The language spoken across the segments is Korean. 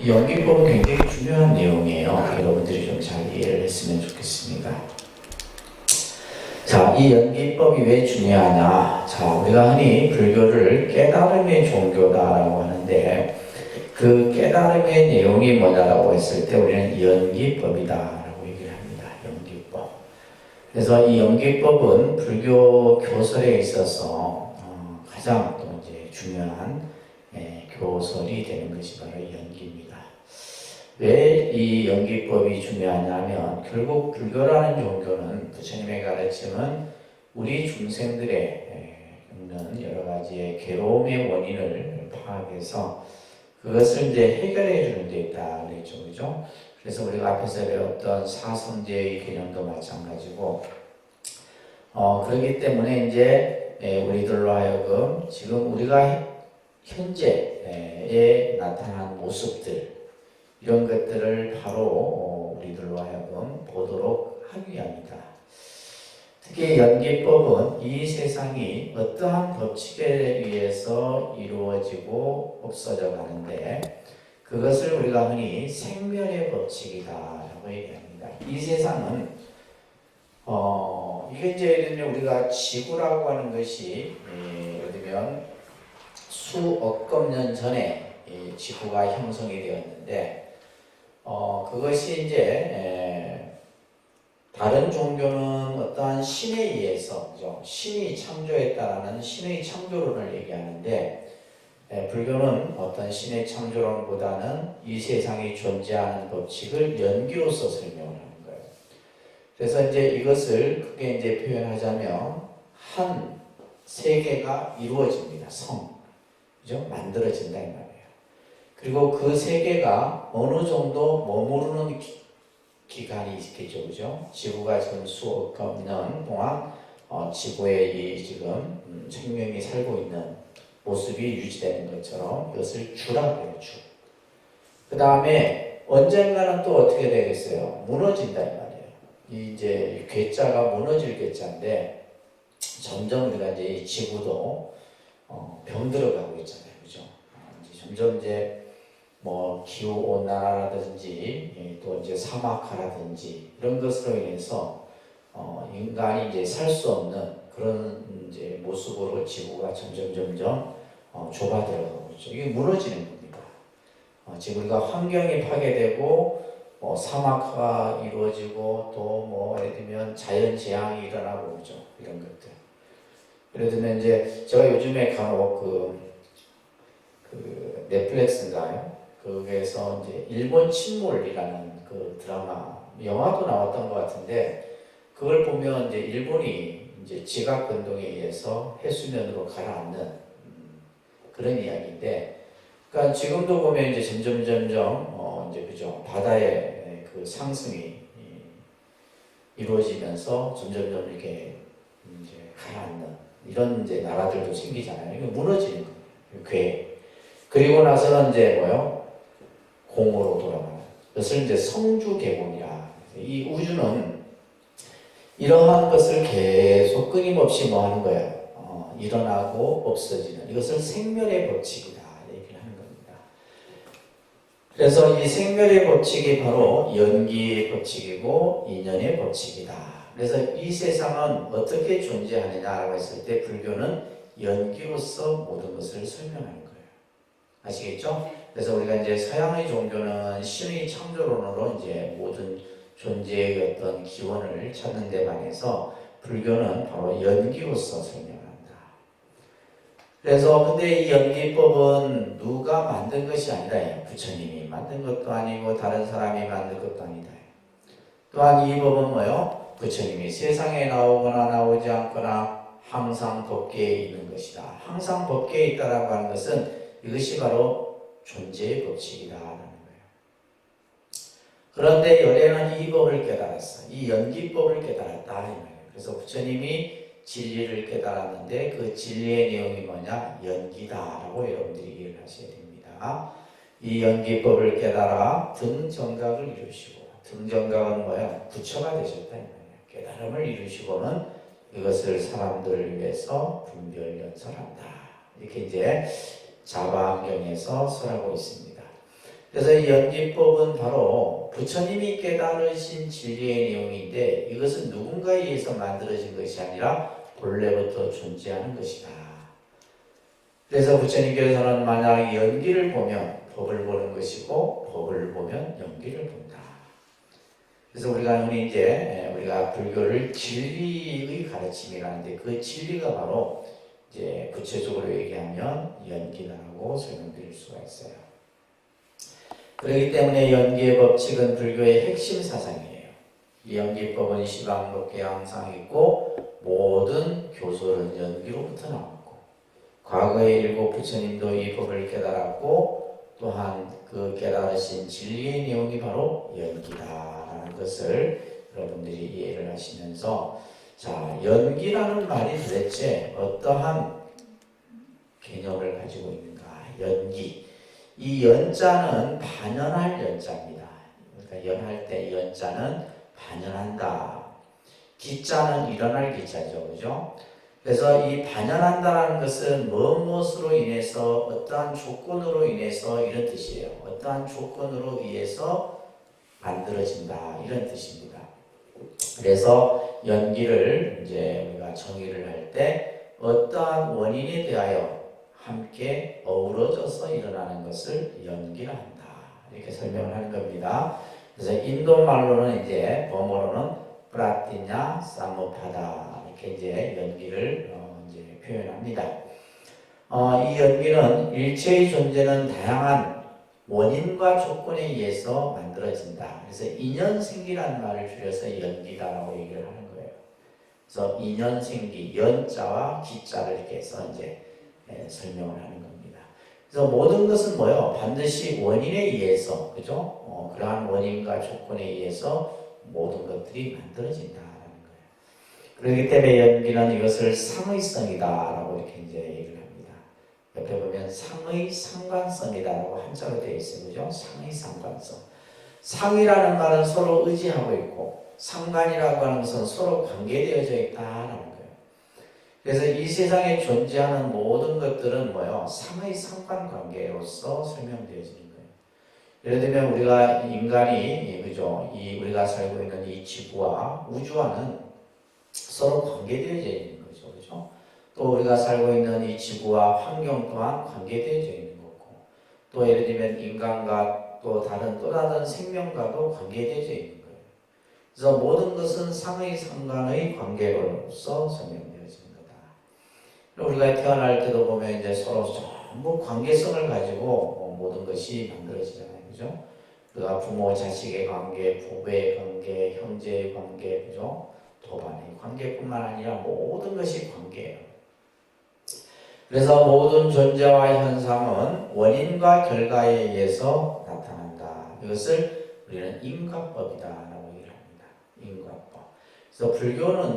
이 연기법은 굉장히 중요한 내용이에요. 여러분들이 좀 잘 이해를 했으면 좋겠습니다. 자, 이 연기법이 왜 중요하냐? 자, 우리가 흔히 불교를 깨달음의 종교다라고 하는데 그 깨달음의 내용이 뭐냐라고 했을 때 우리는 연기법이다라고 얘기를 합니다. 연기법. 그래서 이 연기법은 불교 교설에 있어서 가장 또 이제 중요한 교설이 되는 것이 바로 연기입니다. 왜 이 연기법이 중요하냐면 결국 불교라는 종교는 부처님의 가르침은 우리 중생들의 겪는 여러 가지의 괴로움의 원인을 파악해서 그것을 이제 해결해 주는 데 있다 그랬죠, 그죠? 그래서 우리가 앞에서 배웠던 사성제의 개념도 마찬가지고, 그렇기 때문에 이제 우리들로 하여금 지금 우리가 현재에 나타난 모습들 이런 것들을 바로 우리들로 하여금 보도록 하기 위함이다. 특히 연기법은 이 세상이 어떠한 법칙에 의해서 이루어지고 없어져 가는데 그것을 우리가 흔히 생멸의 법칙이다라고 얘기합니다. 이 세상은 이게 이제 우리가 지구라고 하는 것이 예를 들면 수억억 년 전에 지구가 형성이 되었는데 그것이 이제 다른 종교는 어떠한 신에 의해서 그죠? 신이 창조했다라는 신의 창조론을 얘기하는데 불교는 어떤 신의 창조론보다는 이 세상이 존재하는 법칙을 연기로서 설명을 하는 거예요. 그래서 이제 이것을 크게 이제 표현하자면 한 세계가 이루어집니다. 그죠? 만들어진다 이 말이에요. 그리고 그 세계가 어느 정도 머무르는 기간이 있겠죠, 그죠? 지구가 지금 수억 년 동안 지구에 이 지금 생명이 살고 있는 모습이 유지되는 것처럼 이것을 주라고 해요, 주. 그 다음에 언젠가는 또 어떻게 되겠어요? 무너진다 이 말이에요. 이제 괴짜가 무너질 괴짜인데 점점 우리가 이제 이 지구도 병들어가고 있잖아요, 그죠? 이제 점점 이제 뭐 기후 온난화라든지 또 이제 사막화라든지 이런 것으로 인해서 인간이 이제 살 수 없는 그런 이제 모습으로 지구가 점점 좁아들어가고 있죠. 이게 무너지는 겁니다. 지금 우리가 환경이 파괴되고 사막화가 이루어지고 또 뭐 예를 들면 자연 재앙이 일어나고 그죠. 이런 것들. 예를 들면 이제 제가 요즘에 간혹 그 넷플릭스인가요? 거기에서 이제 일본 침몰이라는 그 드라마, 영화도 나왔던 것 같은데 그걸 보면 이제 일본이 이제 지각 변동에 의해서 해수면으로 가라앉는 그런 이야기인데, 그러니까 지금도 보면 이제 점점 이제 그죠 바다의 그 상승이 이루어지면서 점점 이렇게 이제 가라앉는 이런 이제 나라들도 생기잖아요. 이거 무너지는 거예요. 괴. 그리고 나서는 이제 공으로 돌아가는. 그것을 이제 성주개곤이라. 이 우주는 이러한 것을 계속 끊임없이 뭐 하는 거예요? 일어나고 없어지는. 이것을 생멸의 법칙이다. 얘기를 하는 겁니다. 그래서 이 생멸의 법칙이 바로 연기의 법칙이고 인연의 법칙이다. 그래서 이 세상은 어떻게 존재하느냐라고 했을 때 불교는 연기로서 모든 것을 설명하는 거예요. 아시겠죠? 그래서 우리가 이제 서양의 종교는 신의 창조론으로 이제 모든 존재의 어떤 기원을 찾는 데 반해서 불교는 바로 연기로서 설명한다. 그래서 근데 이 연기법은 누가 만든 것이 아니다. 부처님이 만든 것도 아니고 다른 사람이 만든 것도 아니다. 또한 이 법은 뭐요? 부처님이 세상에 나오거나 나오지 않거나 항상 법계에 있는 것이다. 항상 법계에 있다라고 하는 것은 이것이 바로 존재의 법칙이다라는 거예요. 그런데 열애는 이 법을 깨달았어. 이 연기법을 깨달았다. 이 말이에요. 그래서 부처님이 진리를 깨달았는데 그 진리의 내용이 뭐냐? 연기다라고 여러분들이 이해를 하셔야 됩니다. 이 연기법을 깨달아 등정각을 이루시고, 등정각은 뭐야? 부처가 되셨다. 이 말이에요. 깨달음을 이루시고는 이것을 사람들을 위해서 분별연설한다. 이렇게 이제 자바안경에서 설하고 있습니다. 그래서 이 연기법은 바로 부처님이 깨달으신 진리의 내용인데 이것은 누군가에 의해서 만들어진 것이 아니라 본래부터 존재하는 것이다. 그래서 부처님께서는 만약 연기를 보면 법을 보는 것이고 법을 보면 연기를 본다. 그래서 우리가 흔히 이제 우리가 불교를 진리의 가르침이라는데 그 진리가 바로 이제 구체적으로 얘기하면 연기라고 설명드릴 수가 있어요. 그렇기 때문에 연기의 법칙은 불교의 핵심 사상이에요. 이 연기법은 시방법계에 항상 있고 모든 교설은 연기로부터 나왔고 과거의 일곱 부처님도 이 법을 깨달았고 또한 그 깨달으신 진리의 내용이 바로 연기다라는 것을 여러분들이 이해를 하시면서 자, 연기라는 말이 도대체 어떠한 개념을 가지고 있는가? 연기. 이 연자는 반연할 연자입니다. 그러니까 연할 때 연자는 반연한다. 기자는 일어날 기자죠. 그죠? 그래서 이 반연한다라는 것은 무엇으로 인해서 어떠한 조건으로 인해서 이런 뜻이에요. 어떠한 조건으로 의해서 만들어진다. 이런 뜻입니다. 그래서 연기를 이제 우리가 정의를 할 때 어떠한 원인에 대하여 함께 어우러져서 일어나는 것을 연기라 한다. 이렇게 설명을 하는 겁니다. 그래서 인도 말로는 이제 범어로는 프라티냐 사무파다 이렇게 이제 연기를 이제 표현합니다. 이 연기는 일체의 존재는 다양한 원인과 조건에 의해서 만들어진다. 그래서 인연생기라는 말을 줄여서 연기다라고 얘기를 하는 거예요. 그래서 인연생기, 연자와 기자를 이렇게 해서 이제 설명을 하는 겁니다. 그래서 모든 것은 뭐요? 반드시 원인에 의해서, 그죠? 그러한 원인과 조건에 의해서 모든 것들이 만들어진다라는 거예요. 그렇기 때문에 연기는 이것을 상의성이다라고 이렇게 이제 얘기를 합니다. 옆에 보면 상의 상관성이다라고 한자로 되어 있어요. 그죠? 상의 상관성. 상이라는 말은 서로 의지하고 있고 상관이라고 하는 것은 서로 관계되어져 있다라는 거예요. 그래서 이 세상에 존재하는 모든 것들은 뭐예요? 상의 상관관계로서 설명되어지는 거예요. 예를 들면 우리가 인간이 그죠? 우리가 살고 있는 이 지구와 우주와는 서로 관계되어져 있는 거죠. 그죠? 또 우리가 살고 있는 이 지구와 환경 또한 관계되어져 있는 거고 또 예를 들면 인간과 또 다른 생명과도 관계되어져 있는 거예요. 그래서 모든 것은 상의 상관의 관계로서 설명되어지는 거다. 우리가 태어날 때도 보면 이제 서로 전부 관계성을 가지고 모든 것이 만들어지잖아요. 그죠? 그가 부모 자식의 관계, 부부의 관계, 형제의 관계, 그죠? 도반의 관계뿐만 아니라 모든 것이 관계예요. 그래서 모든 존재와 현상은 원인과 결과에 의해서 나타난다. 이것을 우리는 인과법이다라고 얘기를 합니다. 인과법. 그래서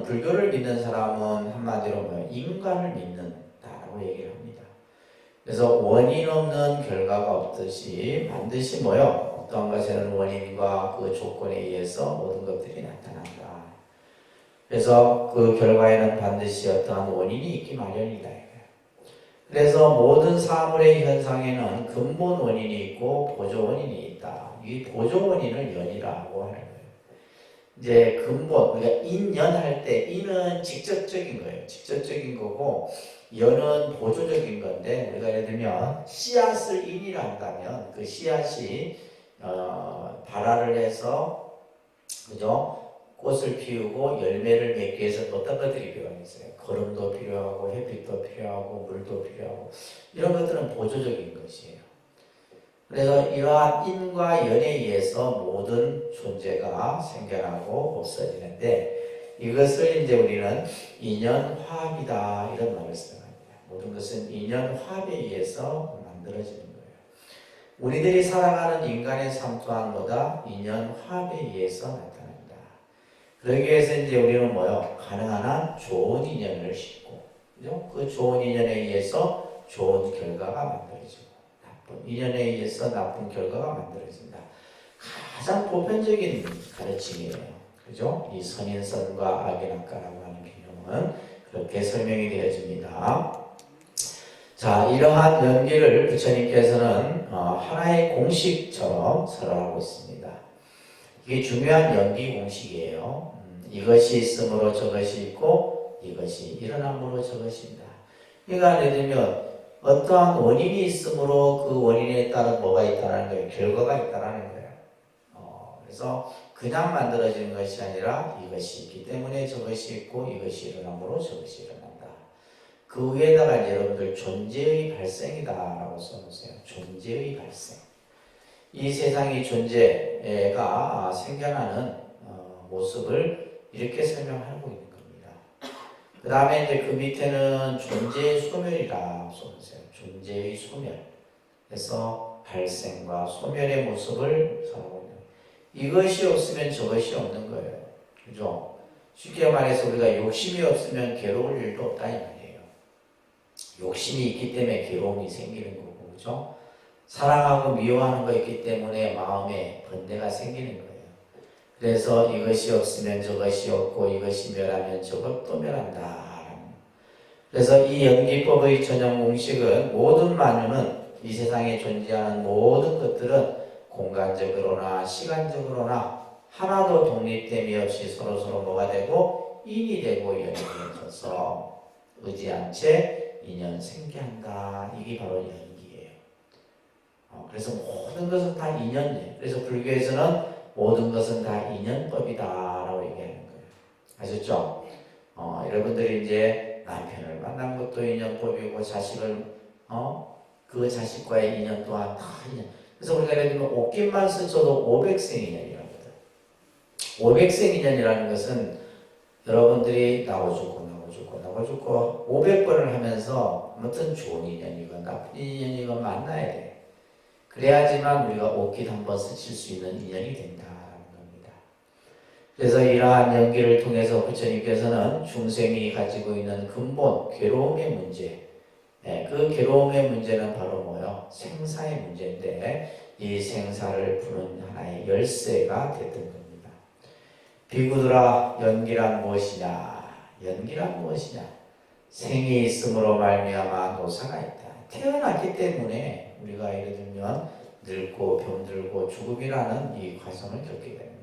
불교를 믿는 사람은 한마디로 뭐예요? 인과를 믿는다라고 얘기를 합니다. 그래서 원인 없는 결과가 없듯이 반드시 뭐요? 어떠한 것에는 원인과 그 조건에 의해서 모든 것들이 나타난다. 그래서 그 결과에는 반드시 어떠한 원인이 있기 마련이다. 그래서 모든 사물의 현상에는 근본 원인이 있고 보조 원인이 있다. 이 보조 원인을 연이라고 하는 거예요. 이제 근본, 우리가 인연할 때 인은 직접적인 거예요. 직접적인 거고 연은 보조적인 건데 우리가 예를 들면 씨앗을 인이라 한다면 그 씨앗이 발화를 해서 그죠? 꽃을 피우고 열매를 맺기 위해서 어떤 것들이 필요하겠어요? 거름도 필요하고 햇빛도 필요하고 물도 필요하고 이런 것들은 보조적인 것이에요. 그래서 이러한 인과 연에 의해서 모든 존재가 생겨나고 없어지는데 이것을 이제 우리는 인연화합이다 이런 말을 사용합니다. 모든 것은 인연화합에 의해서 만들어지는 거예요. 우리들이 살아가는 인간의 삶 또한 뭐다? 인연화합에 의해서 나타납니다. 그러기 위해서 이제 우리는 뭐요? 가능한 한 좋은 인연을 싣고, 그죠? 그 좋은 인연에 의해서 좋은 결과가 만들어지고, 나쁜 인연에 의해서 나쁜 결과가 만들어진다. 가장 보편적인 가르침이에요. 그죠? 이 선인선과 악인악과라고 하는 개념은 그렇게 설명이 되어집니다. 자, 이러한 연기를 부처님께서는 하나의 공식처럼 설하고 있습니다. 이게 중요한 연기 공식이에요. 이것이 있으므로 저것이 있고 이것이 일어남으로 저것입니다. 그러니까 예를 들면 어떠한 원인이 있으므로 그 원인에 따른 뭐가 있다는 거예요. 결과가 있다는 거예요. 그래서 그냥 만들어지는 것이 아니라 이것이 있기 때문에 저것이 있고 이것이 일어남으로 저것이 일어난다. 그 위에다가 이제 여러분들 존재의 발생이다라고 써놓으세요. 존재의 발생. 이 세상의 존재가 생겨나는 모습을 이렇게 설명하고 있는 겁니다. 그 다음에 이제 그 밑에는 존재의 소멸이라 써놓으세요. 존재의 소멸. 그래서 발생과 소멸의 모습을 설하고 있는 거예요. 이것이 없으면 저것이 없는 거예요. 그죠? 쉽게 말해서 우리가 욕심이 없으면 괴로울 일도 없다 이 말이에요. 욕심이 있기 때문에 괴로움이 생기는 거고, 그죠? 사랑하고 미워하는 거 있기 때문에 마음에 번뇌가 생기는 거예요. 그래서 이것이 없으면 저것이 없고 이것이 멸하면 저것도 멸한다. 그래서 이 연기법의 전형 공식은 모든 만유는 이 세상에 존재하는 모든 것들은 공간적으로나 시간적으로나 하나도 독립됨이 없이 서로서로 뭐가 되고 인이 되고 연결해져서 의지한 채 인연 생겨한다. 이게 바로 연기예요. 그래서 모든 것은 다 인연이에요. 그래서 불교에서는 모든 것은 다 인연법이다라고 얘기하는 거예요. 아셨죠? 여러분들이 이제 남편을 만난 것도 인연법이고 자식을 그 자식과의 인연 또한 다 인연. 그래서 우리가 예를 들면 옷깃만 스쳐도 500생 인연이라고 해요. 500생 인연이라는 것은 여러분들이 나고 죽고 500번을 하면서 아무튼 좋은 인연이건 나쁜 인연이건 만나야 돼. 그래야지만 우리가 옷깃 한번 스칠 수 있는 인연이 된다는 겁니다. 그래서 이러한 연기를 통해서 부처님께서는 중생이 가지고 있는 근본 괴로움의 문제, 그 괴로움의 문제는 바로 뭐요? 생사의 문제인데 이 생사를 푸는 하나의 열쇠가 됐던 겁니다. 비구들아, 연기란 무엇이냐? 연기란 무엇이냐? 생이 있음으로 말미암아 노사가 있다. 태어났기 때문에 우리가 예를 들면 늙고 병들고 죽음이라는 이 과정을 겪게 되는 거예요.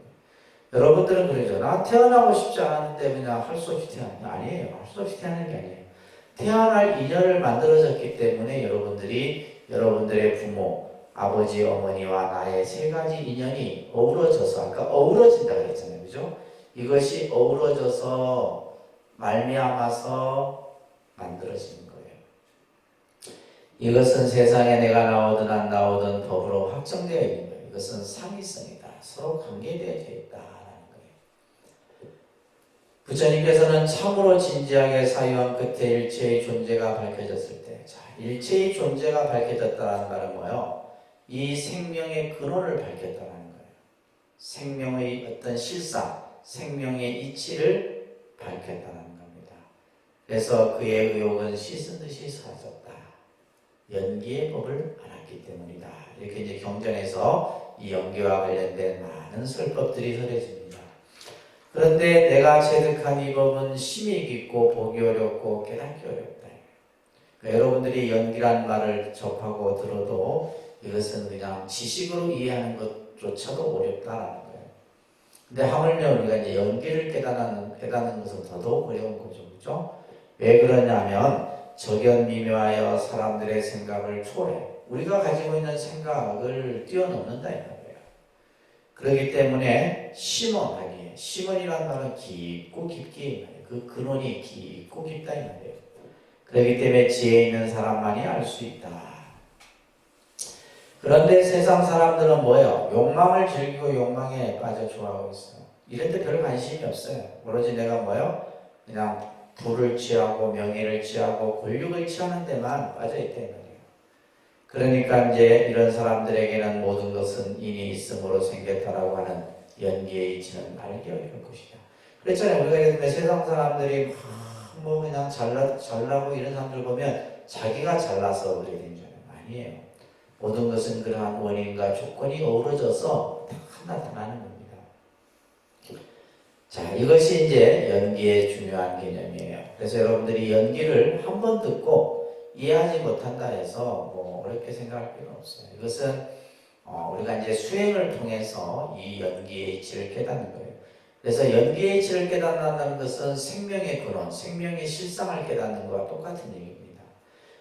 여러분들은 그러죠. 나 태어나고 싶지 않았는데 그냥 할 수 없이 태어난 거 아니에요. 할 수 없이 태어나는 게 아니에요. 태어날 인연을 만들어졌기 때문에 여러분들이 여러분들의 부모, 아버지, 어머니와 나의 세 가지 인연이 어우러져서 아까 어우러진다 그랬잖아요. 그죠? 이것이 어우러져서 말미암아서 만들어지는 거예요. 이것은 세상에 내가 나오든 안 나오든 법으로 확정되어 있는 거예요. 이것은 상위성이다. 서로 관계되어져 있다라는 거예요. 부처님께서는 참으로 진지하게 사유한 끝에 일체의 존재가 밝혀졌을 때, 자, 일체의 존재가 밝혀졌다는 말은 뭐예요? 이 생명의 근원을 밝혔다는 거예요. 생명의 어떤 실상, 생명의 이치를 밝혔다는 겁니다. 그래서 그의 의욕은 씻은 듯이 사라졌다. 연기의 법을 알았기 때문이다. 이렇게 이제 경전에서 이 연기와 관련된 많은 설법들이 설해집니다. 그런데 내가 체득한 이 법은 심히 깊고 보기 어렵고 깨닫기 어렵다. 그러니까 여러분들이 연기란 말을 접하고 들어도 이것은 그냥 지식으로 이해하는 것조차도 어렵다라는 거예요. 근데 하물며 우리가 이제 연기를 깨닫는 것은 더더욱 어려운 거죠. 그렇죠? 왜 그러냐면 적연미묘하여 사람들의 생각을 초월해. 우리가 가지고 있는 생각을 뛰어넘는다 이 말이에요. 그렇기 때문에 심언하기에, 심언이라는 말은 깊고 깊게, 그 근원이 깊고 깊다 이 말이에요. 그렇기 때문에 지혜 있는 사람만이 알 수 있다. 그런데 세상 사람들은 뭐예요? 욕망을 즐기고 욕망에 빠져 좋아하고 있어요. 이런 데 별 관심이 없어요. 오로지 내가 뭐예요? 그냥 부를 취하고 명예를 취하고 권력을 취하는 데만 빠져있다 이 말이에요. 그러니까 이제 이런 사람들에게는 모든 것은 인이 있음으로 생겼다라고 하는 연기의 이치는 알기 어려울 것이다. 그렇잖아요. 우리가 예를 들면 세상 사람들이 뭐 그냥 잘나고 이런 사람들 보면 자기가 잘나서 그렇게 된 줄 아니에요. 모든 것은 그러한 원인과 조건이 어우러져서 다 나타나는 겁니다. 자, 이것이 이제 연기의 중요한 개념이에요. 그래서 여러분들이 연기를 한번 듣고 이해하지 못한다 해서 뭐 어렵게 생각할 필요는 없어요. 이것은 우리가 이제 수행을 통해서 이 연기의 이치를 깨닫는 거예요. 그래서 연기의 이치를 깨닫는다는 것은 생명의 근원, 생명의 실상을 깨닫는 것과 똑같은 얘기입니다.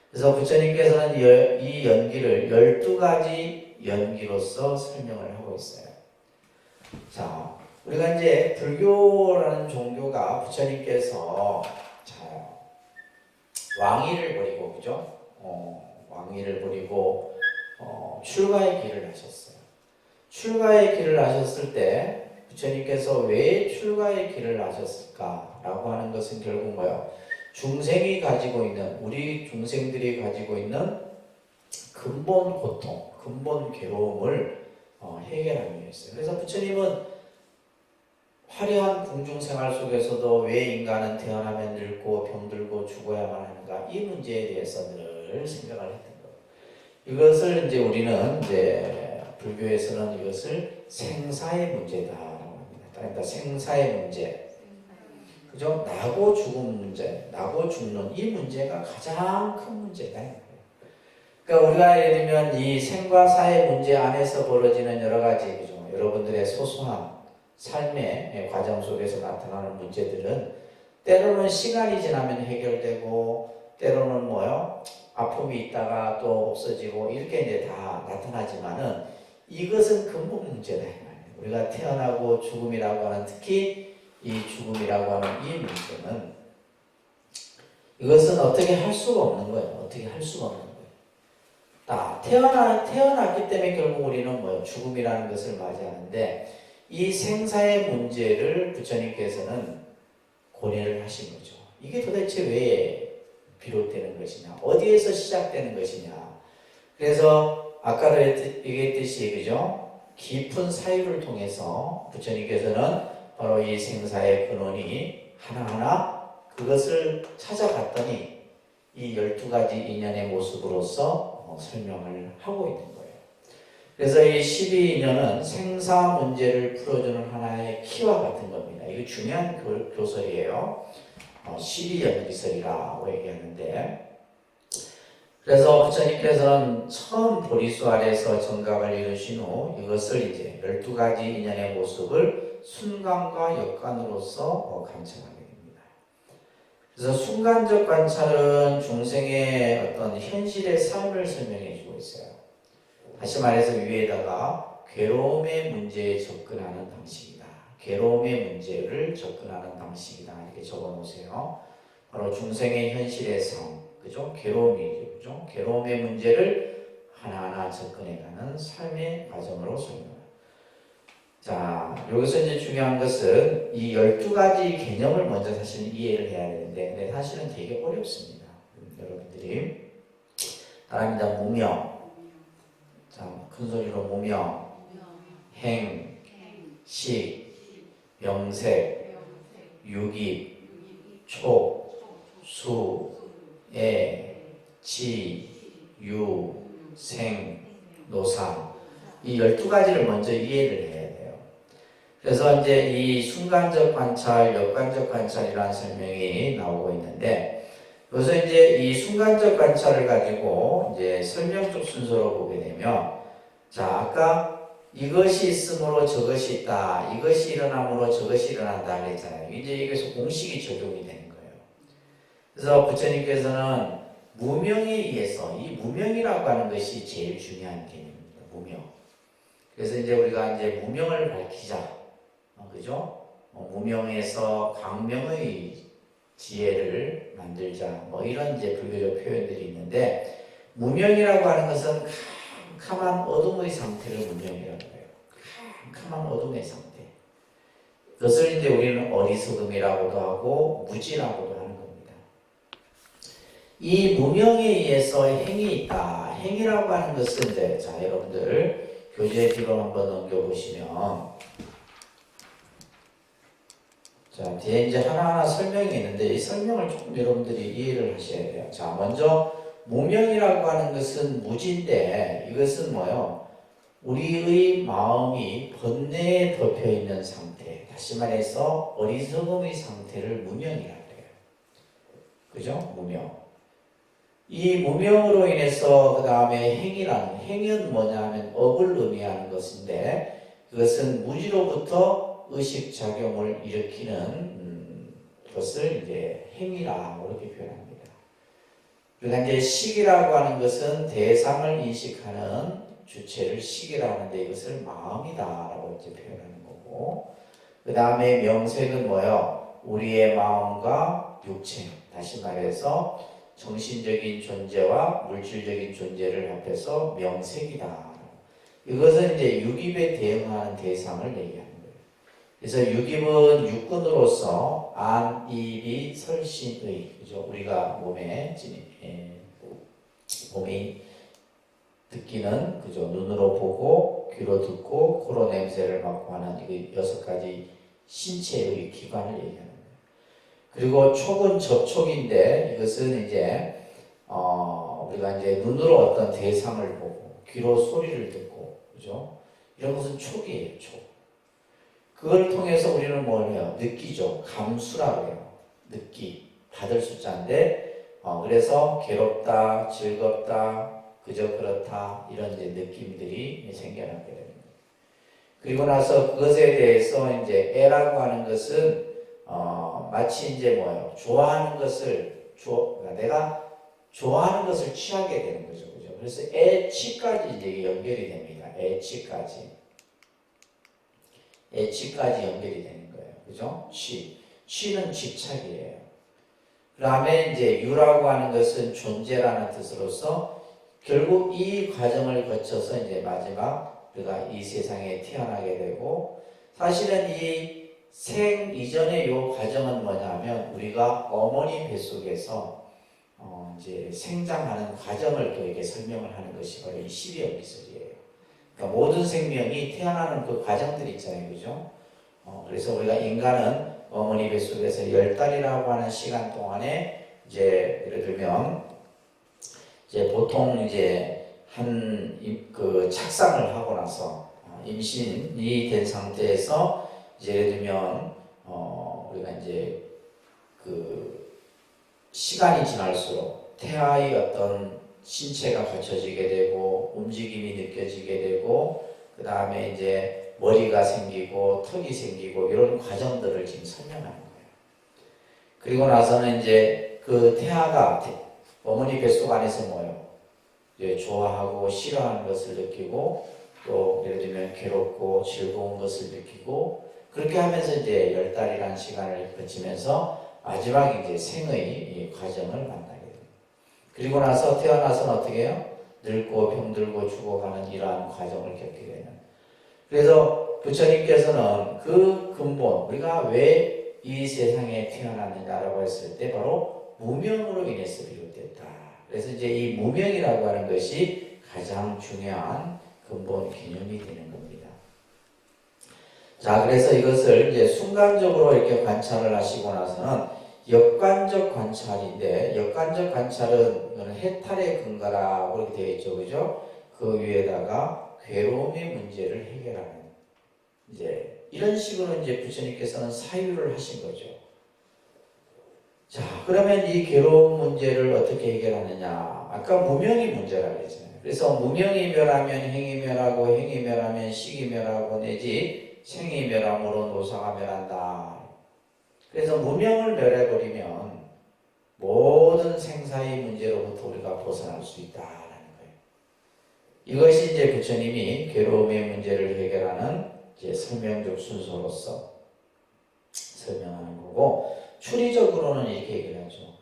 그래서 부처님께서는 이 연기를 12가지 연기로서 설명을 하고 있어요. 자, 우리가 이제 불교라는 종교가 부처님께서 왕위를 버리고, 그죠? 왕위를 버리고 출가의 길을 하셨어요. 출가의 길을 하셨을 때 부처님께서 왜 출가의 길을 하셨을까라고 하는 것은 결국 뭐예요? 중생이 가지고 있는, 우리 중생들이 가지고 있는 근본 고통, 근본 괴로움을 해결하기 위해서요. 그래서 부처님은 화려한 궁중생활 속에서도 왜 인간은 태어나면 늙고 병들고 죽어야만 하는가, 이 문제에 대해서 늘 생각을 했던 거예요. 이것을 이제 우리는 이제 불교에서는 이것을 생사의 문제다라고 합니다. 그러니까 생사의 문제, 그죠? 나고 죽음 문제, 나고 죽는 이 문제가 가장 큰 문제다. 그러니까 우리가 예를 들면 이 생과 사의 문제 안에서 벌어지는 여러 가지, 그죠? 여러분들의 소소한 삶의 과정 속에서 나타나는 문제들은 때로는 시간이 지나면 해결되고, 때로는 뭐요? 아픔이 있다가 또 없어지고, 이렇게 이제 다 나타나지만은 이것은 근본 문제다. 우리가 태어나고 죽음이라고 하는, 특히 이 죽음이라고 하는 이 문제는, 이것은 어떻게 할 수가 없는 거예요. 어떻게 할 수가 없는 거예요. 태어났기 때문에 결국 우리는 뭐예요? 죽음이라는 것을 맞이하는데, 이 생사의 문제를 부처님께서는 고려를 하신 거죠. 이게 도대체 왜 비롯되는 것이냐, 어디에서 시작되는 것이냐. 그래서 아까도 얘기했듯이, 그죠? 깊은 사유를 통해서 부처님께서는 바로 이 생사의 근원이 하나하나 그것을 찾아갔더니 이 12가지 인연의 모습으로서 설명을 하고 있는 거예요. 그래서 이 12인연은 생사 문제를 풀어주는 하나의 키와 같은 겁니다. 이거 중요한 교설이에요. 12연기설이라고 얘기하는데, 그래서 부처님께서는 처음 보리수 아래서 정각을 이루신 후 이것을 이제 12가지 인연의 모습을 순간과 역관으로서 관찰하게 됩니다. 그래서 순간적 관찰은 중생의 어떤 현실의 삶을 설명해 주고 있어요. 다시 말해서 위에다가 괴로움의 문제에 접근하는 방식이다. 괴로움의 문제를 접근하는 방식이다. 이렇게 적어 놓으세요. 바로 중생의 현실의 삶, 그죠? 괴로움이죠, 그죠? 괴로움의 문제를 하나하나 접근해가는 삶의 과정으로 설명합니다. 자, 여기서 이제 중요한 것은 이 12가지 개념을 먼저 사실 이해를 해야 되는데, 근데 사실은 되게 어렵습니다. 여러분들이 따라합니다. 무명. 자, 큰 소리로 무명, 행, 식, 명색, 유기, 촉, 수, 애, 지, 유, 생, 노상. 이 12가지를 먼저 이해를 해야 돼요. 그래서 이제 이 순간적 관찰, 역관적 관찰이라는 설명이 나오고 있는데, 그래서 이제 이 순간적 관찰을 가지고 이제 설명적 순서로 보게 되면, 자, 아까 이것이 있으므로 저것이 있다, 이것이 일어나므로 저것이 일어난다 그랬잖아요. 이제 여기서 공식이 적용이 되는 거예요. 그래서 부처님께서는 무명에 의해서, 이 무명이라고 하는 것이 제일 중요한 개념입니다. 무명. 그래서 이제 우리가 이제 무명을 밝히자, 그죠? 무명에서 광명의 지혜를 만들자, 뭐 이런 이제 불교적 표현들이 있는데, 무명이라고 하는 것은 캄캄한 어둠의 상태를 무명이라고 해요. 캄캄한 어둠의 상태. 그것을 이제 우리는 어리석음이라고도 하고 무지라고도 하는 겁니다. 이 무명에 의해서 행이 있다. 행이라고 하는 것은 이제, 자, 여러분들 교재 뒤로 한번 넘겨보시면, 자, 뒤에 이제 하나하나 설명이 있는데, 이 설명을 조금 여러분들이 이해를 하셔야 돼요. 자, 먼저 무명이라고 하는 것은 무지인데, 이것은 뭐요? 우리의 마음이 번뇌에 덮여 있는 상태, 다시 말해서 어리석음의 상태를 무명이라고 해요. 그죠? 무명. 이 무명으로 인해서 그 다음에 행은 뭐냐 하면 업을 의미하는 것인데 그것은 무지로부터 의식작용을 일으키는 것을 이제 행이라고 이렇게 표현합니다. 그러니까 이제 식이라고 하는 것은 대상을 인식하는 주체를 식이라고 하는데 이것을 마음이다라고 이제 표현하는 거고 그 다음에 명색은 뭐예요? 우리의 마음과 육체 다시 말해서 정신적인 존재와 물질적인 존재를 합해서 명색이다. 이것은 이제 육입에 대응하는 대상을 얘기하는 거예요. 그래서 육입은 육근으로서 안, 이비, 설신의 그죠? 우리가 몸에 듣기는 그죠? 눈으로 보고 귀로 듣고 코로 냄새를 맡고 하는 이 6가지 신체의 기관을 얘기하는 거예요. 그리고 촉은 접촉인데 이것은 이제 우리가 이제 눈으로 어떤 대상을 보고 귀로 소리를 듣고 그죠? 이런 것은 촉이에요. 촉. 그걸 통해서 우리는 뭘 해요? 느끼죠. 감수라고 해요. 느끼. 받을 숫자인데 그래서 괴롭다, 즐겁다, 그저 그렇다 이런 이제 느낌들이 생겨나게 됩니다. 그리고 나서 그것에 대해서 이제 애라고 하는 것은 마치 이제 뭐예요? 좋아하는 것을 그러니까 내가 좋아하는 것을 취하게 되는 거죠, 그죠? 그래서 애취까지 이제 연결이 됩니다. 애취까지 연결이 되는 거예요, 그죠? 취는 집착이에요. 그다음에 이제 유라고 하는 것은 존재라는 뜻으로서 결국 이 과정을 거쳐서 이제 마지막 우리가 이 세상에 태어나게 되고 사실은 이 생 이전의 요 과정은 뭐냐면 우리가 어머니 뱃속에서 이제 생장하는 과정을 또 이렇게 설명을 하는 것이 바로 이 12역기설이에요. 그러니까 모든 생명이 태어나는 그 과정들이 있잖아요, 그죠? 그래서 우리가 인간은 어머니 뱃속에서 10달이라고 하는 시간 동안에 이제 예를 들면 이제 보통 이제 그 착상을 하고 나서 임신이 된 상태에서 이제 예를 들면 우리가 이제 그 시간이 지날수록 태아의 어떤 신체가 갖춰지게 되고 움직임이 느껴지게 되고 그 다음에 이제 머리가 생기고 턱이 생기고 이런 과정들을 지금 설명하는 거예요. 그리고 나서는 이제 그 태아가 어머니 뱃속 안에서 뭐예요? 이제 좋아하고 싫어하는 것을 느끼고 또 예를 들면 괴롭고 즐거운 것을 느끼고 그렇게 하면서 이제 10달이라는 시간을 거치면서 마지막 이제 생의 과정을 만나게 됩니다. 그리고 나서 태어나서는 어떻게 해요? 늙고 병들고 죽어가는 이러한 과정을 겪게 되는. 그래서 부처님께서는 그 근본, 우리가 왜 이 세상에 태어났느냐라고 했을 때 바로 무명으로 인해서 비롯됐다. 그래서 이제 이 무명이라고 하는 것이 가장 중요한 근본 개념이 되는 겁니다. 자, 그래서 이것을 이제 순간적으로 이렇게 관찰을 하시고 나서는 역관적 관찰인데, 역관적 관찰은 해탈의 근거라고 이렇게 되어 있죠, 그죠? 그 위에다가 괴로움의 문제를 해결하는, 이제 이런 식으로 이제 부처님께서는 사유를 하신 거죠. 자, 그러면 이 괴로움 문제를 어떻게 해결하느냐? 아까 무명이 문제라고 했잖아요. 그래서 무명이 멸하면 행이 멸하고, 행이 멸하면 식이 멸하고, 내지 생이 멸함으로 노사가 멸한다. 그래서 무명을 멸해버리면 모든 생사의 문제로부터 우리가 벗어날 수 있다라는 거예요. 이것이 이제 부처님이 괴로움의 문제를 해결하는 이제 설명적 순서로서 설명하는 거고, 추리적으로는 이렇게 얘기를 하죠.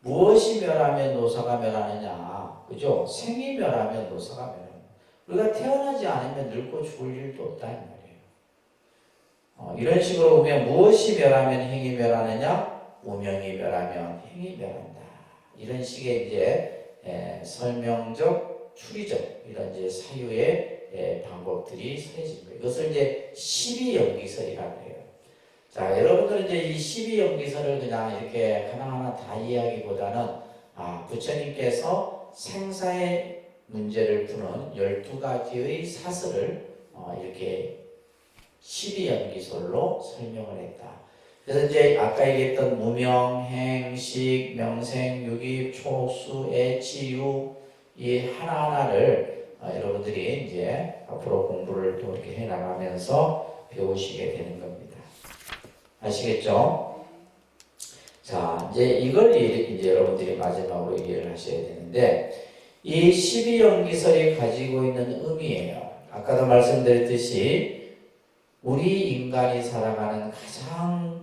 무엇이 멸하면 노사가 멸하느냐, 그죠? 생이 멸하면 노사가 멸하느냐. 우리가 태어나지 않으면 늙고 죽을 일도 없다는 말이에요. 이런 식으로 보면 무엇이 멸하면 행이 멸하느냐, 무명이 멸하면 행이 멸한다. 이런 식의 이제 설명적, 추리적 이런 이제 사유의 방법들이 서해진 거예요. 이것을 이제 12역기설이라고 해요. 자, 여러분들은 이제 이 12역기설을 그냥 이렇게 하나하나 다 이해하기보다는 부처님께서 생사의 문제를 푸는 12가지의 사설을 이렇게 12역기설로 설명을 했다. 그래서 이제 아까 얘기했던 무명, 행, 식, 명생, 유기, 초수, 애치, 유, 이 하나하나를 여러분들이 이제 앞으로 공부를 또 이렇게 해 나가면서 배우시게 되는 겁니다. 아시겠죠? 자, 이제 이걸 이제 여러분들이 마지막으로 이해를 하셔야 되는데, 이 12연기설이 가지고 있는 의미예요. 아까도 말씀드렸듯이 우리 인간이 살아가는 가장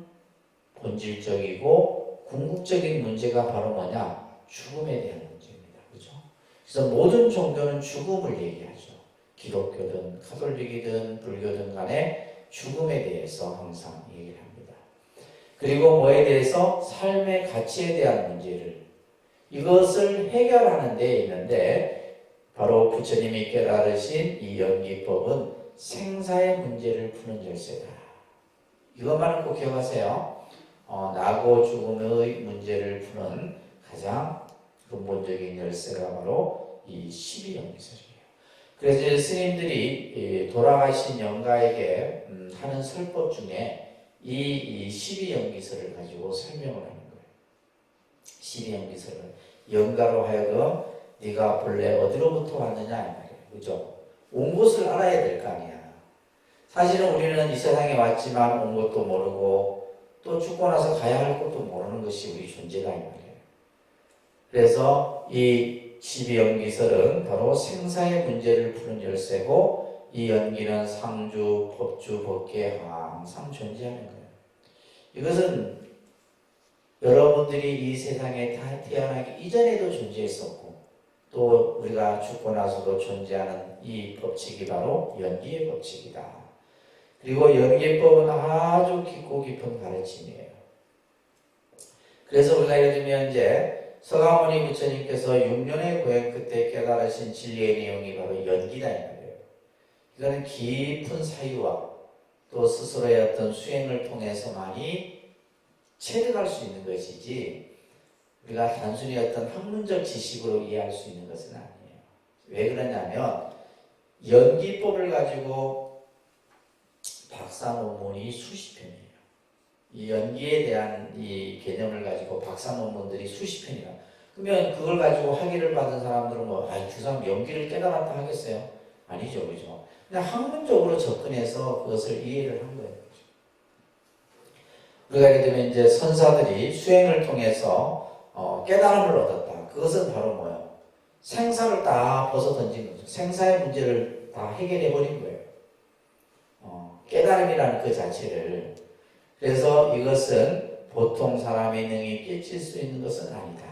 본질적이고 궁극적인 문제가 바로 뭐냐? 죽음에 대한 문제입니다. 그죠? 그래서 모든 종교는 죽음을 얘기하죠. 기독교든 카톨릭이든 불교든 간에 죽음에 대해서 항상 얘기를 합니다. 그리고 뭐에 대해서? 삶의 가치에 대한 문제를, 이것을 해결하는 데 있는데 바로 부처님이 깨달으신 이 연기법은 생사의 문제를 푸는 열쇠다. 이것만은 꼭 기억하세요. 나고 죽음의 문제를 푸는 가장 근본적인 열쇠가 바로 이 12연기설이에요. 그래서 이제 스님들이 돌아가신 영가에게 하는 설법 중에 이 12연기설을 가지고 설명을 하는 거예요. 12연기설을 영가로 하여금 네가 본래 어디로부터 왔느냐 이 말이에요. 그죠? 온 곳을 알아야 될 거 아니야. 사실은 우리는 이 세상에 왔지만 온 것도 모르고 또 죽고 나서 가야 할 것도 모르는 것이 우리 존재다 이 말이에요. 그래서 이 12연기설은 바로 생사의 문제를 푸는 열쇠고, 이 연기는 상주, 법주, 법계 항상 존재하는 거예요. 이것은 여러분들이 이 세상에 태어나기 이전에도 존재했었고, 또 우리가 죽고 나서도 존재하는 이 법칙이 바로 연기의 법칙이다. 그리고 연기법은 아주 깊고 깊은 가르침이에요. 그래서 우리가 예를 들면 이제 서가모니 부처님께서 6년의 고행 끝에 깨달으신 진리의 내용이 바로 연기다 이 말이에요. 이거는 깊은 사유와 또 스스로의 어떤 수행을 통해서만이 체득할 수 있는 것이지, 우리가 단순히 어떤 학문적 지식으로 이해할 수 있는 것은 아니에요. 왜 그러냐면 연기법을 가지고 박사 논문이 수십 편이에요. 이 연기에 대한 이 개념을 가지고 박사 논문들이 수십 편이라. 그러면 그걸 가지고 학위를 받은 사람들은 그 사람 연기를 깨달았다 하겠어요? 아니죠, 그죠? 그냥 학문적으로 접근해서 그것을 이해를 한 거예요. 우리가 예를 들면 이제 선사들이 수행을 통해서 깨달음을 얻었다. 그것은 바로 뭐예요? 생사를 다 벗어던진 거죠. 생사의 문제를 다 해결해 버린 거예요. 깨달음이라는 그 자체를. 그래서 이것은 보통 사람의 능히 깨칠 수 있는 것은 아니다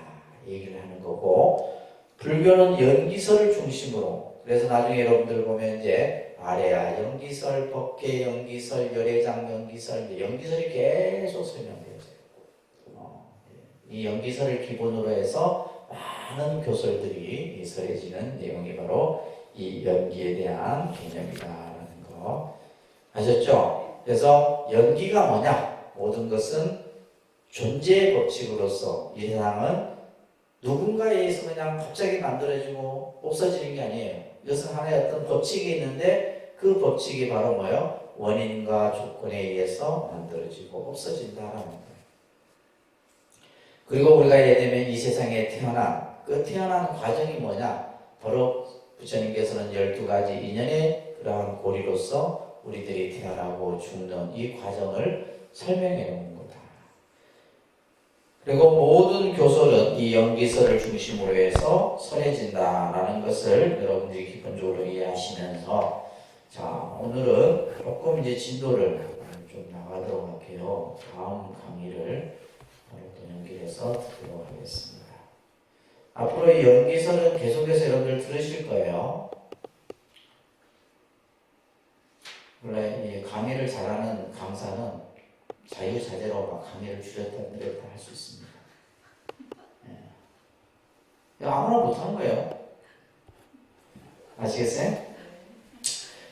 얘기를 하는 거고, 불교는 연기설을 중심으로, 그래서 나중에 여러분들 보면 이제 아래야 연기설, 법계 연기설, 열애장 연기설, 연기설이 계속 설명되어져요. 이 연기설을 기본으로 해서 많은 교설들이 설해지는 내용이 바로 이 연기에 대한 개념이다라는 거 아셨죠? 그래서 연기가 뭐냐? 모든 것은 존재의 법칙으로서 이 세상은 누군가에 의해서 그냥 갑자기 만들어지고 없어지는 게 아니에요. 이것은 하나의 어떤 법칙이 있는데 그 법칙이 바로 뭐예요? 원인과 조건에 의해서 만들어지고 없어진다라는 거예요. 그리고 우리가 예를 들면 이 세상에 태어난 그 태어난 과정이 뭐냐? 바로 부처님께서는 12가지 인연의 그러한 고리로서 우리들이 태어나고 죽는 이 과정을 설명해 놓은 거다. 그리고 모든 교설은 이 연기설을 중심으로 해서 설해진다라는 것을 여러분들이 기본적으로 이해하시면서, 자, 오늘은 조금 이제 진도를 좀 나가도록 할게요. 다음 강의를 바로 또 연결해서 듣도록 하겠습니다. 앞으로 이 연기설은 계속해서 여러분들 들으실 거예요. 원래 이 강의를 잘하는 강사는 자유자재로 막 강의를 줄였다 늘렸다 할 수 있습니다. 예. 아무나 못하는 거예요. 아시겠어요?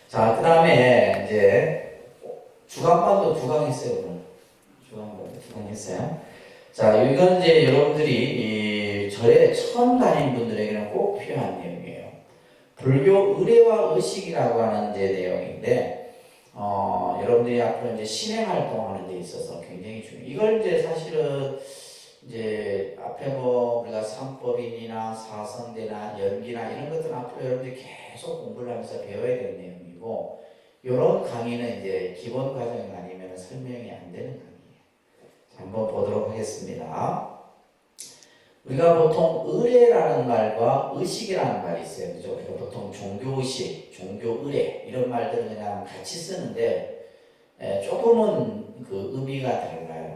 자, 그 다음에 이제 주간반도 2강 했어요. 오늘. 주간반도 2강 했어요. 자, 이건 이제 여러분들이 이 절에 처음 다닌 분들에게는 꼭 필요한 내용이에요. 불교 의례와 의식이라고 하는 이제 내용인데, 여러분들이 앞으로 이제 신행 활동하는 데 있어서 굉장히 중요해요. 이걸 이제 사실은 이제 앞에 뭐 우리가 삼법인이나 사성대나 연기나 이런 것들은 앞으로 여러분들이 계속 공부를 하면서 배워야 되는 내용이고, 이런 강의는 이제 기본 과정이 아니면 설명이 안 되는 강의예요. 자, 한번 보도록 하겠습니다. 우리가 보통 의례라는 말과 의식이라는 말이 있어요. 그죠? 우리가 보통 종교의식, 종교의례 이런 말들은 그냥 같이 쓰는데 조금은 그 의미가 달라요.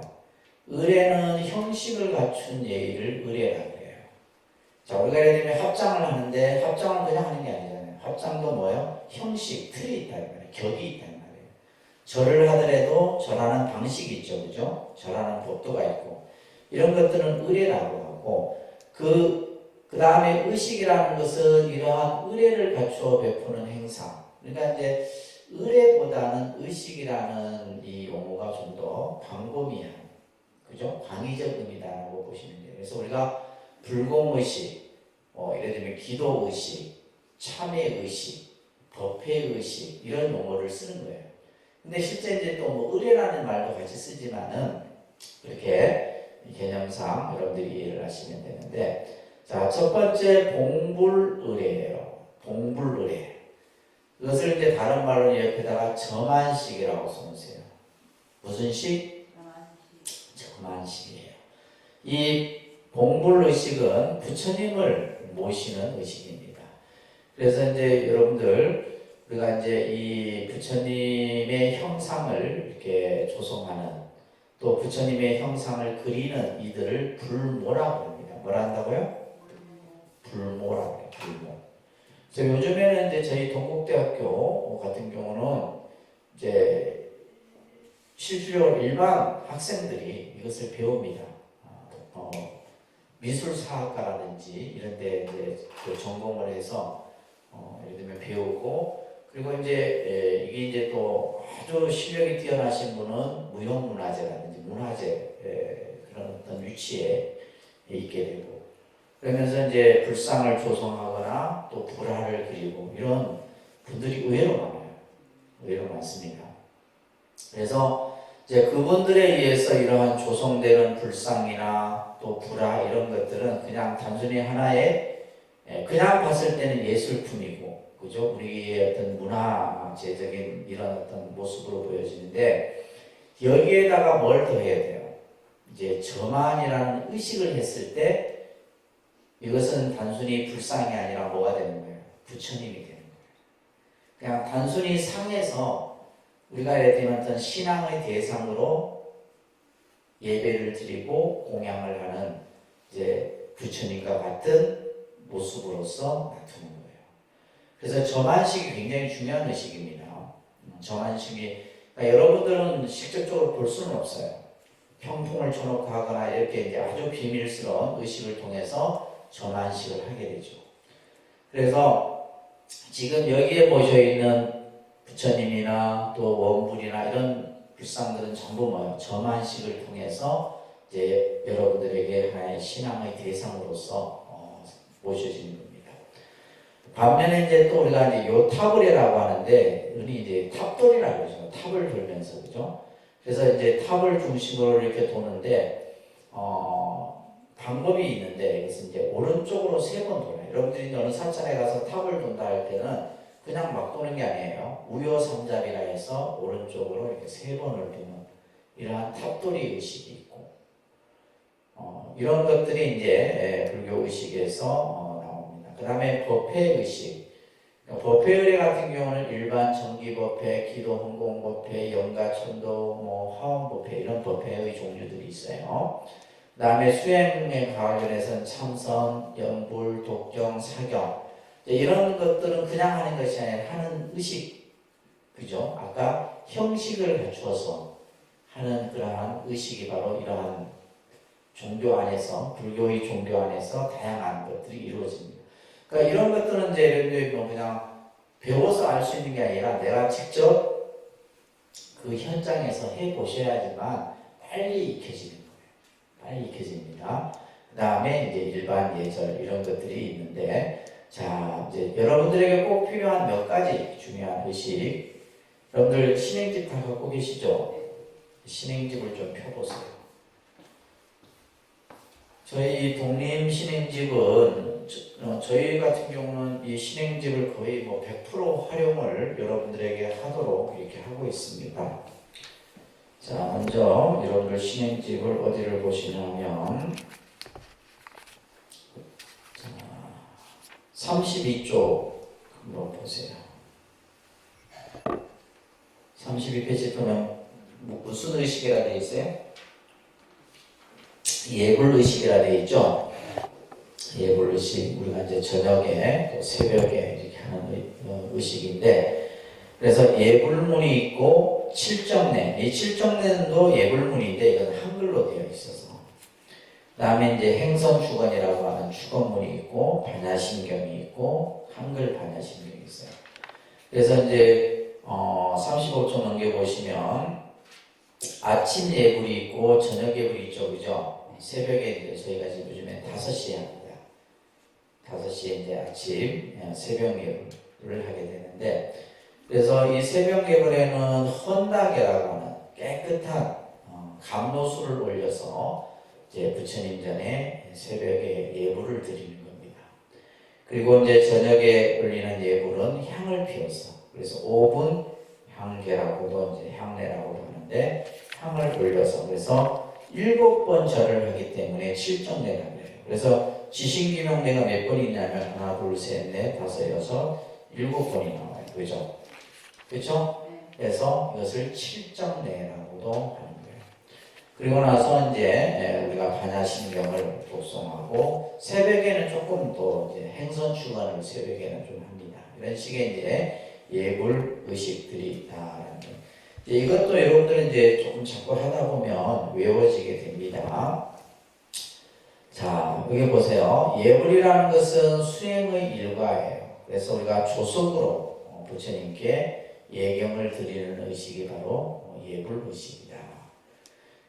의례는 형식을 갖춘 예의를 의례라고 해요. 자, 우리가 예를 들면 합장을 하는데 합장은 그냥 하는 게 아니잖아요. 합장도 뭐예요? 형식, 틀이 있다는 말이에요. 격이 있다는 말이에요. 절을 하더라도 절하는 방식이 있죠. 그죠? 절하는 법도가 있고, 이런 것들은 의례라고 하고, 그 다음에 의식이라는 것은 이러한 의례를 갖추어 베푸는 행사. 그러니까 이제 의례보다는 의식이라는 이 용어가 좀 더 광범위한, 그죠? 광의적 의미다라고 보시면 돼요. 그래서 우리가 불공의식, 예를 들면 기도의식, 참회의식, 법회의식 이런 용어를 쓰는 거예요. 근데 실제 이제 또 뭐 의례라는 말도 같이 쓰지만은 이렇게 개념상 여러분들이 이해를 하시면 되는데, 자, 첫 번째 봉불의례예요. 봉불의례. 이것을 이제 다른 말로 옆에다가 점안식이라고 써놓으세요. 무슨 식? 점안식이에요. 이 봉불의식은 부처님을 모시는 의식입니다. 그래서 이제 여러분들 우리가 이제 이 부처님의 형상을 이렇게 조성하는, 또 부처님의 형상을 그리는 이들을 불모라고 합니다. 뭐라 한다고요? 불모라고 해요. 불모. 그래서 요즘에는 이제 저희 동국대학교 같은 경우는 이제 실질적으로 일반 학생들이 이것을 배웁니다. 미술사학과라든지 이런 데 이제 그 전공을 해서 예를 들면 배우고, 그리고 이제 이게 이제 또 아주 실력이 뛰어나신 분은 무형문화재라든지 문화재 그런 어떤 위치에 있게 되고, 그러면서 이제 불상을 조성하거나 또 불화를 그리고 이런 분들이 의외로 많아요. 의외로 많습니다. 그래서 이제 그분들에 의해서 이러한 조성되는 불상이나 또 불화 이런 것들은 그냥 단순히 하나의 그냥 봤을 때는 예술품이고, 그죠? 우리의 어떤 문화재적인 이런 어떤 모습으로 보여지는데, 여기에다가 뭘 더 해야 돼요? 이제 점안이라는 의식을 했을 때 이것은 단순히 불상이 아니라 뭐가 되는 거예요? 부처님이 되는 거예요. 그냥 단순히 상에서 우리가 예를 들면 어떤 신앙의 대상으로 예배를 드리고 공양을 하는 이제 부처님과 같은 모습으로서 나타나는 거예요. 그래서 점안식이 굉장히 중요한 의식입니다. 점안식이, 그러니까 여러분들은 직접적으로 볼 수는 없어요. 평풍을 쳐놓고 하거나 이렇게 이제 아주 비밀스러운 의식을 통해서 점안식을 하게 되죠. 그래서 지금 여기에 모여 있는 부처님이나 또 원불이나 이런 불상들은 전부 뭐예요? 점안식을 통해서 이제 여러분들에게 하나의 신앙의 대상으로서 모셔지는 겁니다. 반면에 이제 또 우리가 이제 요탑을이라고 하는데, 흔히 이제 탑돌이라고 그러죠. 탑을 돌면서, 그죠? 그래서 이제 탑을 중심으로 이렇게 도는데, 방법이 있는데, 이것은 이제 오른쪽으로 3번 돌아요. 여러분들이 어느 산천에 가서 탑을 돈다 할 때는 그냥 막 도는 게 아니에요. 우요삼잡이라 해서 오른쪽으로 이렇게 3번을 도는 이러한 탑돌이 의식이 있고, 이런 것들이 이제 불교 의식에서 나옵니다. 그 다음에 법회 의식. 법회 의례 같은 경우는 일반 정기법회, 기도헌공법회, 영가천도, 화엄법회 이런 법회의 종류들이 있어요. 그 다음에 수행에 관련해서는 참선, 연불, 독경, 사경 이런 것들은 그냥 하는 것이 아니라 하는 의식, 그죠? 아까 형식을 갖추어서 하는 그러한 의식이 바로 이러한 종교 안에서, 불교의 종교 안에서 다양한 것들이 이루어집니다. 그러니까 이런 것들은 이제 예를 들면 그냥 배워서 알 수 있는 게 아니라 내가 직접 그 현장에서 해보셔야지만 빨리 익혀지는 거예요. 빨리 익혀집니다. 그 다음에 이제 일반 예절 이런 것들이 있는데, 자, 이제 여러분들에게 꼭 필요한 몇 가지 중요한 의식, 여러분들 신행집 다 갖고 계시죠? 신행집을 좀 펴보세요. 저희 독림 신행집은 저희 같은 경우는 이 신행집을 거의 뭐 100% 활용을 여러분들에게 하도록 이렇게 하고 있습니다. 자, 먼저 여러분들 신행집을 어디를 보시냐면 32쪽 한번 보세요. 32페이지 보면 무슨 의식이라 되어 있어요? 예불의식이라 되어 있죠. 예불의식, 우리가 이제 저녁에 또 새벽에 이렇게 하는 의식인데, 그래서 예불문이 있고 칠정례, 이 칠정례도 예불문인데 이건 한글로 되어 있어서, 그 다음에 이제 행선축언이라고 하는 축언문이 있고 반야심경이 있고 한글 반야심경이 있어요. 그래서 이제 35쪽 넘겨보시면 아침 예불이 있고 저녁 예불이 있죠, 그죠? 새벽에 이제 저희가 지금 요즘에 5시에 합니다. 5시에 이제 아침 새벽 예불을 하게 되는데, 그래서 이 새벽 예불에는 헌다계라고 하는 깨끗한 감로수를 올려서 이제 부처님 전에 새벽에 예불을 드리는 겁니다. 그리고 이제 저녁에 올리는 예불은 향을 피워서, 그래서 5분 향계라고도 이제 향례라고도 하는데 향을 올려서, 그래서 7번 절을 하기 때문에 7정례라고 해요. 그래서 지신기명례가 몇 번이 있냐면 하나, 둘, 셋, 넷, 다섯, 여섯, 7번이 나와요. 그죠? 그렇죠? 그래서 이것을 7정례라고도 하는 거예요. 그리고 나서 이제 우리가 반야심경을 독송하고 새벽에는 조금 더 이제 행선축언을 새벽에는 좀 합니다. 이런 식의 이제 예불 의식들이 있다라는 거예요. 이것도 여러분들은 이제 조금 자꾸 하다 보면 외워지게 됩니다. 자, 여기 보세요. 예불이라는 것은 수행의 일과예요. 그래서 우리가 조석으로 부처님께 예경을 드리는 의식이 바로 예불 의식이다.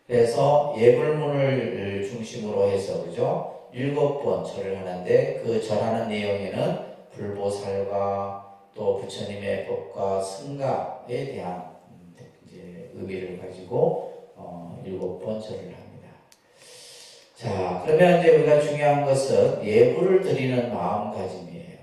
그래서 예불문을 중심으로 해서, 그죠? 7번 절을 하는데 그 절하는 내용에는 불보살과 또 부처님의 법과 승가에 대한 이제 의미를 가지고 7번 절을 합니다. 자, 그러면 이제 우리가 중요한 것은 예불을 드리는 마음가짐이에요.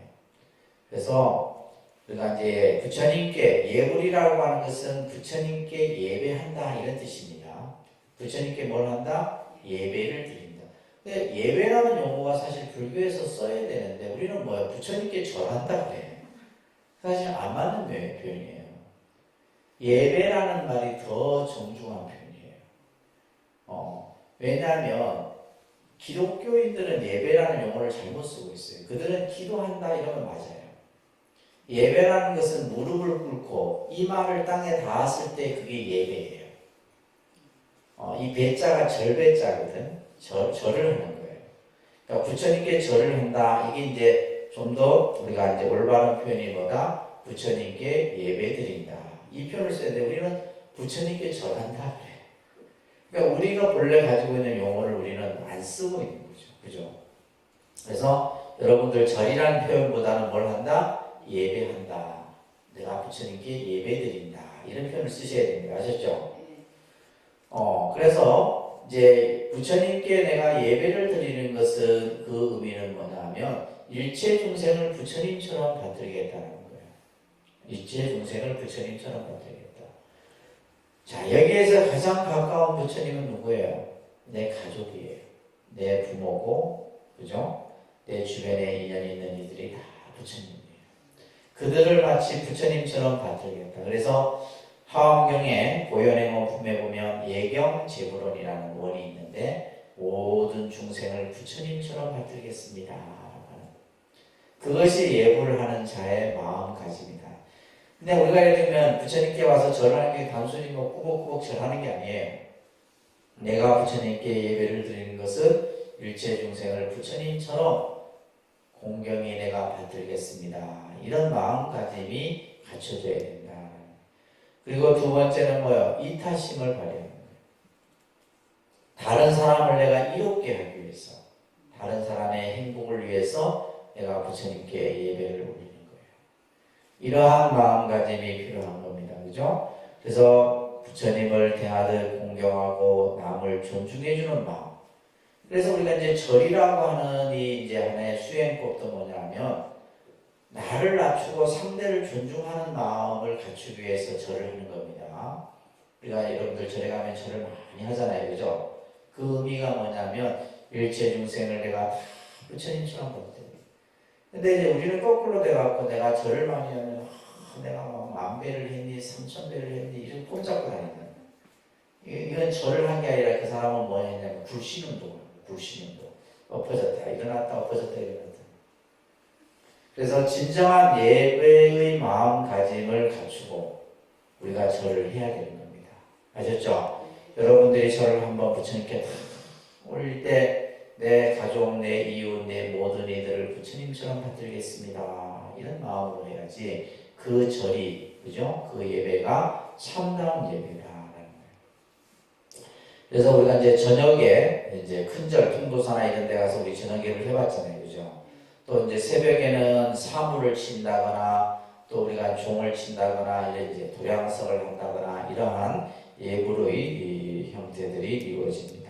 그래서 우리가 이제 부처님께 예불이라고 하는 것은 부처님께 예배한다 이런 뜻입니다. 부처님께 뭘 한다? 예배를 드린다. 근데 예배라는 용어가 사실 불교에서 써야 되는데 우리는 뭐야? 부처님께 절한다 그래. 사실 안 맞는 표현이에요. 예배라는 말이 더 정중한 표현이에요. 왜냐하면 기독교인들은 예배라는 용어를 잘못 쓰고 있어요. 그들은 기도한다 이러면 맞아요. 예배라는 것은 무릎을 꿇고 이마를 땅에 닿았을 때 그게 예배예요. 이 배자가 절배자거든. 절을 하는 거예요. 그러니까 부처님께 절을 한다. 이게 이제 좀 더 우리가 이제 올바른 표현이 뭐다? 부처님께 예배드린다. 이 표현을 써야 돼. 우리는 부처님께 절한다 그래. 그러니까 우리가 본래 가지고 있는 용어를 우리는 안 쓰고 있는 거죠. 그죠? 그래서 여러분들 절이라는 표현보다는 뭘 한다? 예배한다. 내가 부처님께 예배드린다. 이런 표현을 쓰셔야 됩니다. 아셨죠? 그래서 이제 부처님께 내가 예배를 드리는 것은 그 의미는 뭐냐면 일체 중생을 부처님처럼 받들겠다는 거예요. 일체 중생을 부처님처럼 받들겠다. 자, 여기에서 가장 가까운 부처님은 누구예요? 내 가족이에요. 내 부모고, 그죠? 내 주변에 인연이 있는 이들이 다 부처님이에요. 그들을 마치 부처님처럼 받들겠다. 그래서 화엄경에 고연행원품에 보면 예경 제불원이라는 원이 있는데 모든 중생을 부처님처럼 받들겠습니다. 그것이 예불을 하는 자의 마음가짐이다. 근데 우리가 예를 들면 부처님께 와서 절하는 게 단순히 뭐 꾸벅꾸벅 절하는 게 아니에요. 내가 부처님께 예배를 드리는 것은 일체 중생을 부처님처럼 공경히 내가 받들겠습니다. 이런 마음가짐이 갖춰져야 된다. 그리고 두 번째는 뭐예요? 이타심을 발휘하는 거예요. 다른 사람을 내가 이롭게 하기 위해서, 다른 사람의 행복을 위해서 내가 부처님께 예배를 올리는 거예요. 이러한 마음가짐이 필요한 겁니다. 그죠? 그래서 부처님을 대하듯 공경하고 남을 존중해주는 마음. 그래서 우리가 이제 절이라고 하는 이 이제 하나의 수행법도 뭐냐면 나를 낮추고 상대를 존중하는 마음을 갖추기 위해서 절을 하는 겁니다. 우리가 여러분들 절에 가면 절을 많이 하잖아요. 그죠? 그 의미가 뭐냐면 일체 중생을 내가 다 부처님처럼 보거든요. 근데 이제 우리는 거꾸로 돼갖고 내가 절을 많이 하면 내가 막 10,000배를 했니 3,000배를 했니 이런 폼 잡고 다니는 이건 절을 한 게 아니라 그 사람은 뭐 했냐면 불신운동 엎어졌다 일어났다 엎어졌다 일어났다. 그래서 진정한 예배의 마음가짐을 갖추고 우리가 절을 해야 되는 겁니다. 아셨죠? 여러분들이 절을 한번 부처님께 다 올릴 때 내 가족, 내 이웃, 내 모든 이들을 부처님처럼 받들겠습니다. 이런 마음으로 해야지 그 절이, 그죠? 그 예배가 참다운 예배다라는 거예요. 그래서 우리가 이제 저녁에 이제 큰절, 통도사나 이런 데 가서 우리 저녁 예배를 해봤잖아요. 그죠? 또 이제 새벽에는 사물을 친다거나 또 우리가 종을 친다거나 이런 이제 도량석을 한다거나 이러한 예불의 이 형태들이 이루어집니다.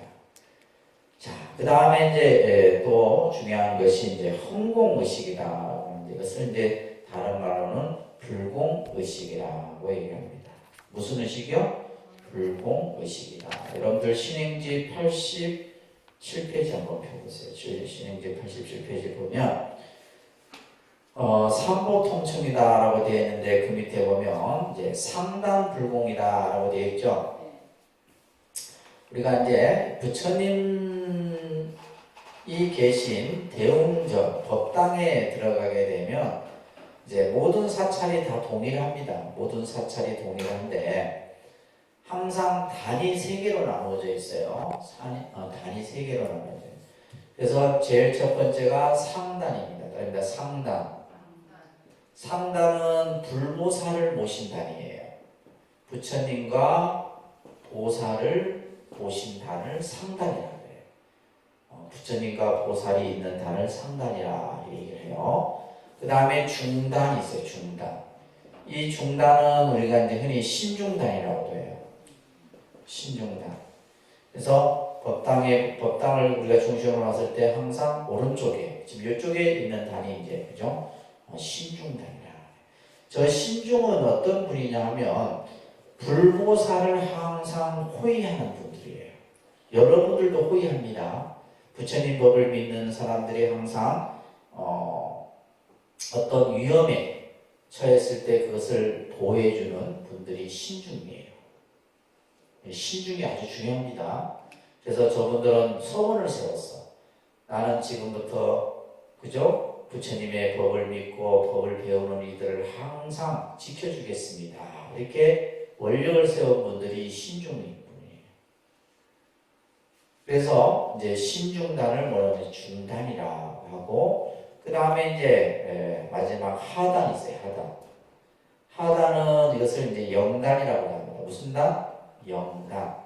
자, 그 다음에 이제 또 중요한 것이 이제 흥공의식이다. 이것을 이제 다른 말로는 불공의식이라고 얘기합니다. 무슨 의식이요? 불공의식이다. 여러분들 신행지 87페이지 한번 펴보세요. 신행지 87페이지 보면 삼보통청이다라고 되어 있는데 그 밑에 보면 이제 상단불공이다라고 되어 있죠. 우리가 이제 부처님이 계신 대웅전 법당에 들어가게 되면 이제 모든 사찰이 다 동일합니다. 모든 사찰이 동일한데 항상 단이 3개로 나누어져 있어요. 단이 3개로 나누어져 있어요. 그래서 제일 첫 번째가 상단입니다. 그러니까 상단은 불모사를 모신 단이에요. 부처님과 보살을 모신 단을 상단이라고 해요. 부처님과 보살이 있는 단을 상단이라 얘기를 해요. 그 다음에 중단이 있어요. 중단. 이 중단은 우리가 이제 흔히 신중단이라고 해요. 신중단. 그래서 법당을 우리가 중심으로 놨을 때 항상 오른쪽에, 지금 이쪽에 있는 단이 이제, 그죠? 신중단이라. 저 신중은 어떤 분이냐 하면, 불보살을 항상 호위하는 분들이에요. 여러분들도 호위합니다. 부처님 법을 믿는 사람들이 항상, 어떤 위험에 처했을 때 그것을 보호해주는 분들이 신중이에요. 신중이 아주 중요합니다. 그래서 저분들은 소원을 세웠어. 나는 지금부터 그죠? 부처님의 법을 믿고 법을 배우는 이들을 항상 지켜주겠습니다. 이렇게 원력을 세운 분들이 신중인 분이에요. 그래서 이제 신중단을 뭐라고 하면 중단이라고 하고 그 다음에 이제 마지막 하단이 있어요. 하단은 이것을 이제 영단이라고 합니다. 무슨 단? 영단.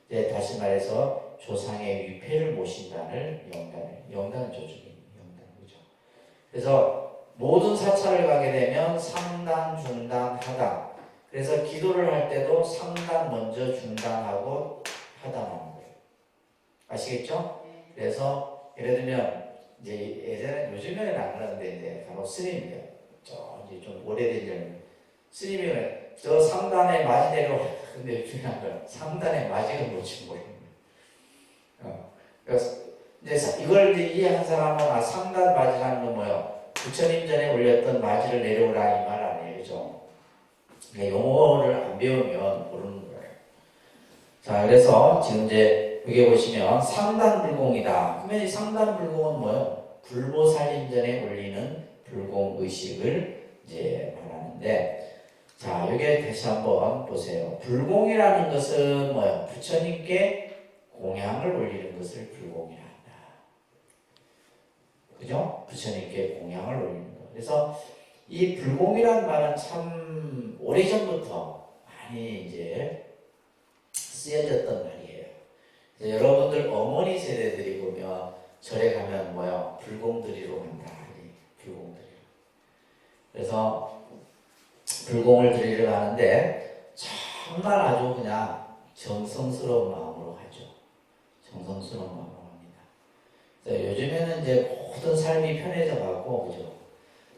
이제 다시 말해서 조상의 위패를 모신 단을 영단은 저쪽에 영단 그죠? 그래서 모든 사찰을 가게 되면 상단, 중단, 하단. 그래서 기도를 할 때도 상단 먼저 중단하고 하단하는 거예요. 아시겠죠? 그래서 예를 들면 이제 예전에 요즘에는 안 그러는데 이제 간혹 스님이요. 이제 좀 오래된 스님이 저 상단에 맞이 내려와. 근데 중요한 건 상단에 맞이가 못친 거예요. 그래서 이제 이걸 이제 이해한 사람은 상단 맞이라는 건 뭐예요? 부처님 전에 올렸던 맞이를 내려오라 이 말 아니에요, 그죠? 용어를 안 배우면 모르는 거예요. 자, 그래서 지금 이제 여기 보시면 상단불공이다. 그러면 이 상단불공은 뭐예요? 불보살림전에 올리는 불공의식을 이제 말하는데, 자, 여기 다시 한번 보세요. 불공이라는 것은 뭐예요? 부처님께 공양을 올리는 것을 불공이라 한다. 그죠? 부처님께 공양을 올리는 것. 그래서 이 불공이라는 말은 참 오래전부터 많이 이제 쓰여졌던 말이에요. 여러분들 어머니 세대들이 보면 절에 가면 뭐요? 불공드리러 간다. 불공드리러. 그래서 불공을 드리려고 하는데 정말 아주 그냥 정성스러운 마음으로 하죠. 정성스러운 마음으로 합니다. 요즘에는 이제 모든 삶이 편해져 가고, 그죠?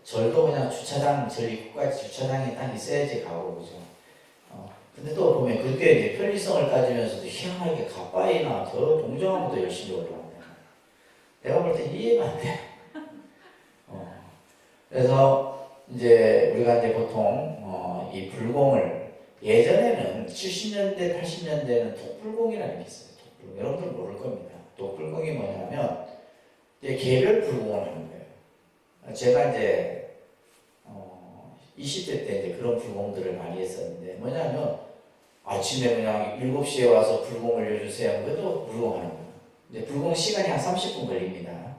절도 그냥 주차장, 절 입구까지 주차장이 딱 있어야지 가고, 그죠? 근데 또 보면 그게 이제 편리성을 따지면서도 희한하게 가빠이나 저 동정하고도 열심히 올라왔네. 내가 볼 때 이해가 안 돼. 그래서 이제 우리가 이제 보통 이 불공을 예전에는 70년대, 80년대에는 독불공이라는 게 있어요. 독불공. 여러분들 모를 겁니다. 독불공이 뭐냐면 이제 개별 불공을 하는 거예요. 제가 이제 20대 때 이제 그런 불공들을 많이 했었는데 뭐냐면 아침에 그냥 7시에 와서 불공 올려주세요. 그래도 불공하는 거예요. 이제 불공 시간이 한 30분 걸립니다.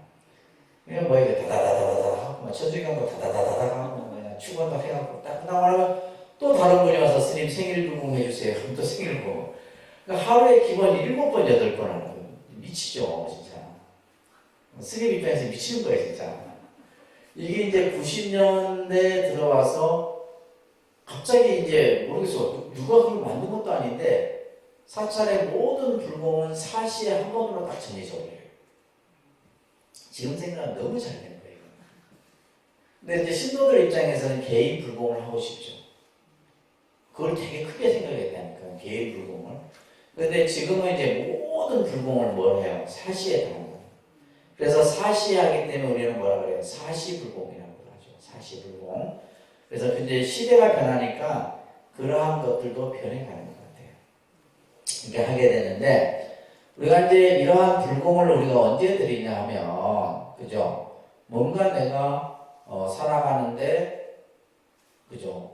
그냥 뭐 이게 다다다다다 하고 천주경도 다다다다다 하고 그냥 축원도 해갖고 딱 끝나고 또 다른 분이 와서 스님 생일 불공 해주세요. 그럼 또 생일 불공. 그러니까 하루에 기본 7번, 8번 하는 거예요. 미치죠, 진짜. 스님 입장에서 미치는 거예요, 진짜. 이게 이제 90년대 들어와서 갑자기 이제 모르겠어. 누가 그걸 만든 것도 아닌데 사찰의 모든 불공은 4시에 한 번으로 딱 정해져 버려요. 지금 생각은 너무 잘 된 거예요. 근데 이제 신도들 입장에서는 개인 불공을 하고 싶죠. 그걸 되게 크게 생각했다니까, 개인 불공을. 근데 지금은 이제 모든 불공을 뭘 해요? 4시에 하는 거예요. 그래서 4시에 하기 때문에 우리는 뭐라 그래요? 4시 불공이라고 하죠. 4시 불공. 그래서 이제 시대가 변하니까 그러한 것들도 변해가는 것 같아요. 이렇게 하게 되는데, 우리가 이제 이러한 불공을 우리가 언제 드리냐 하면, 그죠? 뭔가 내가 살아가는데, 그죠?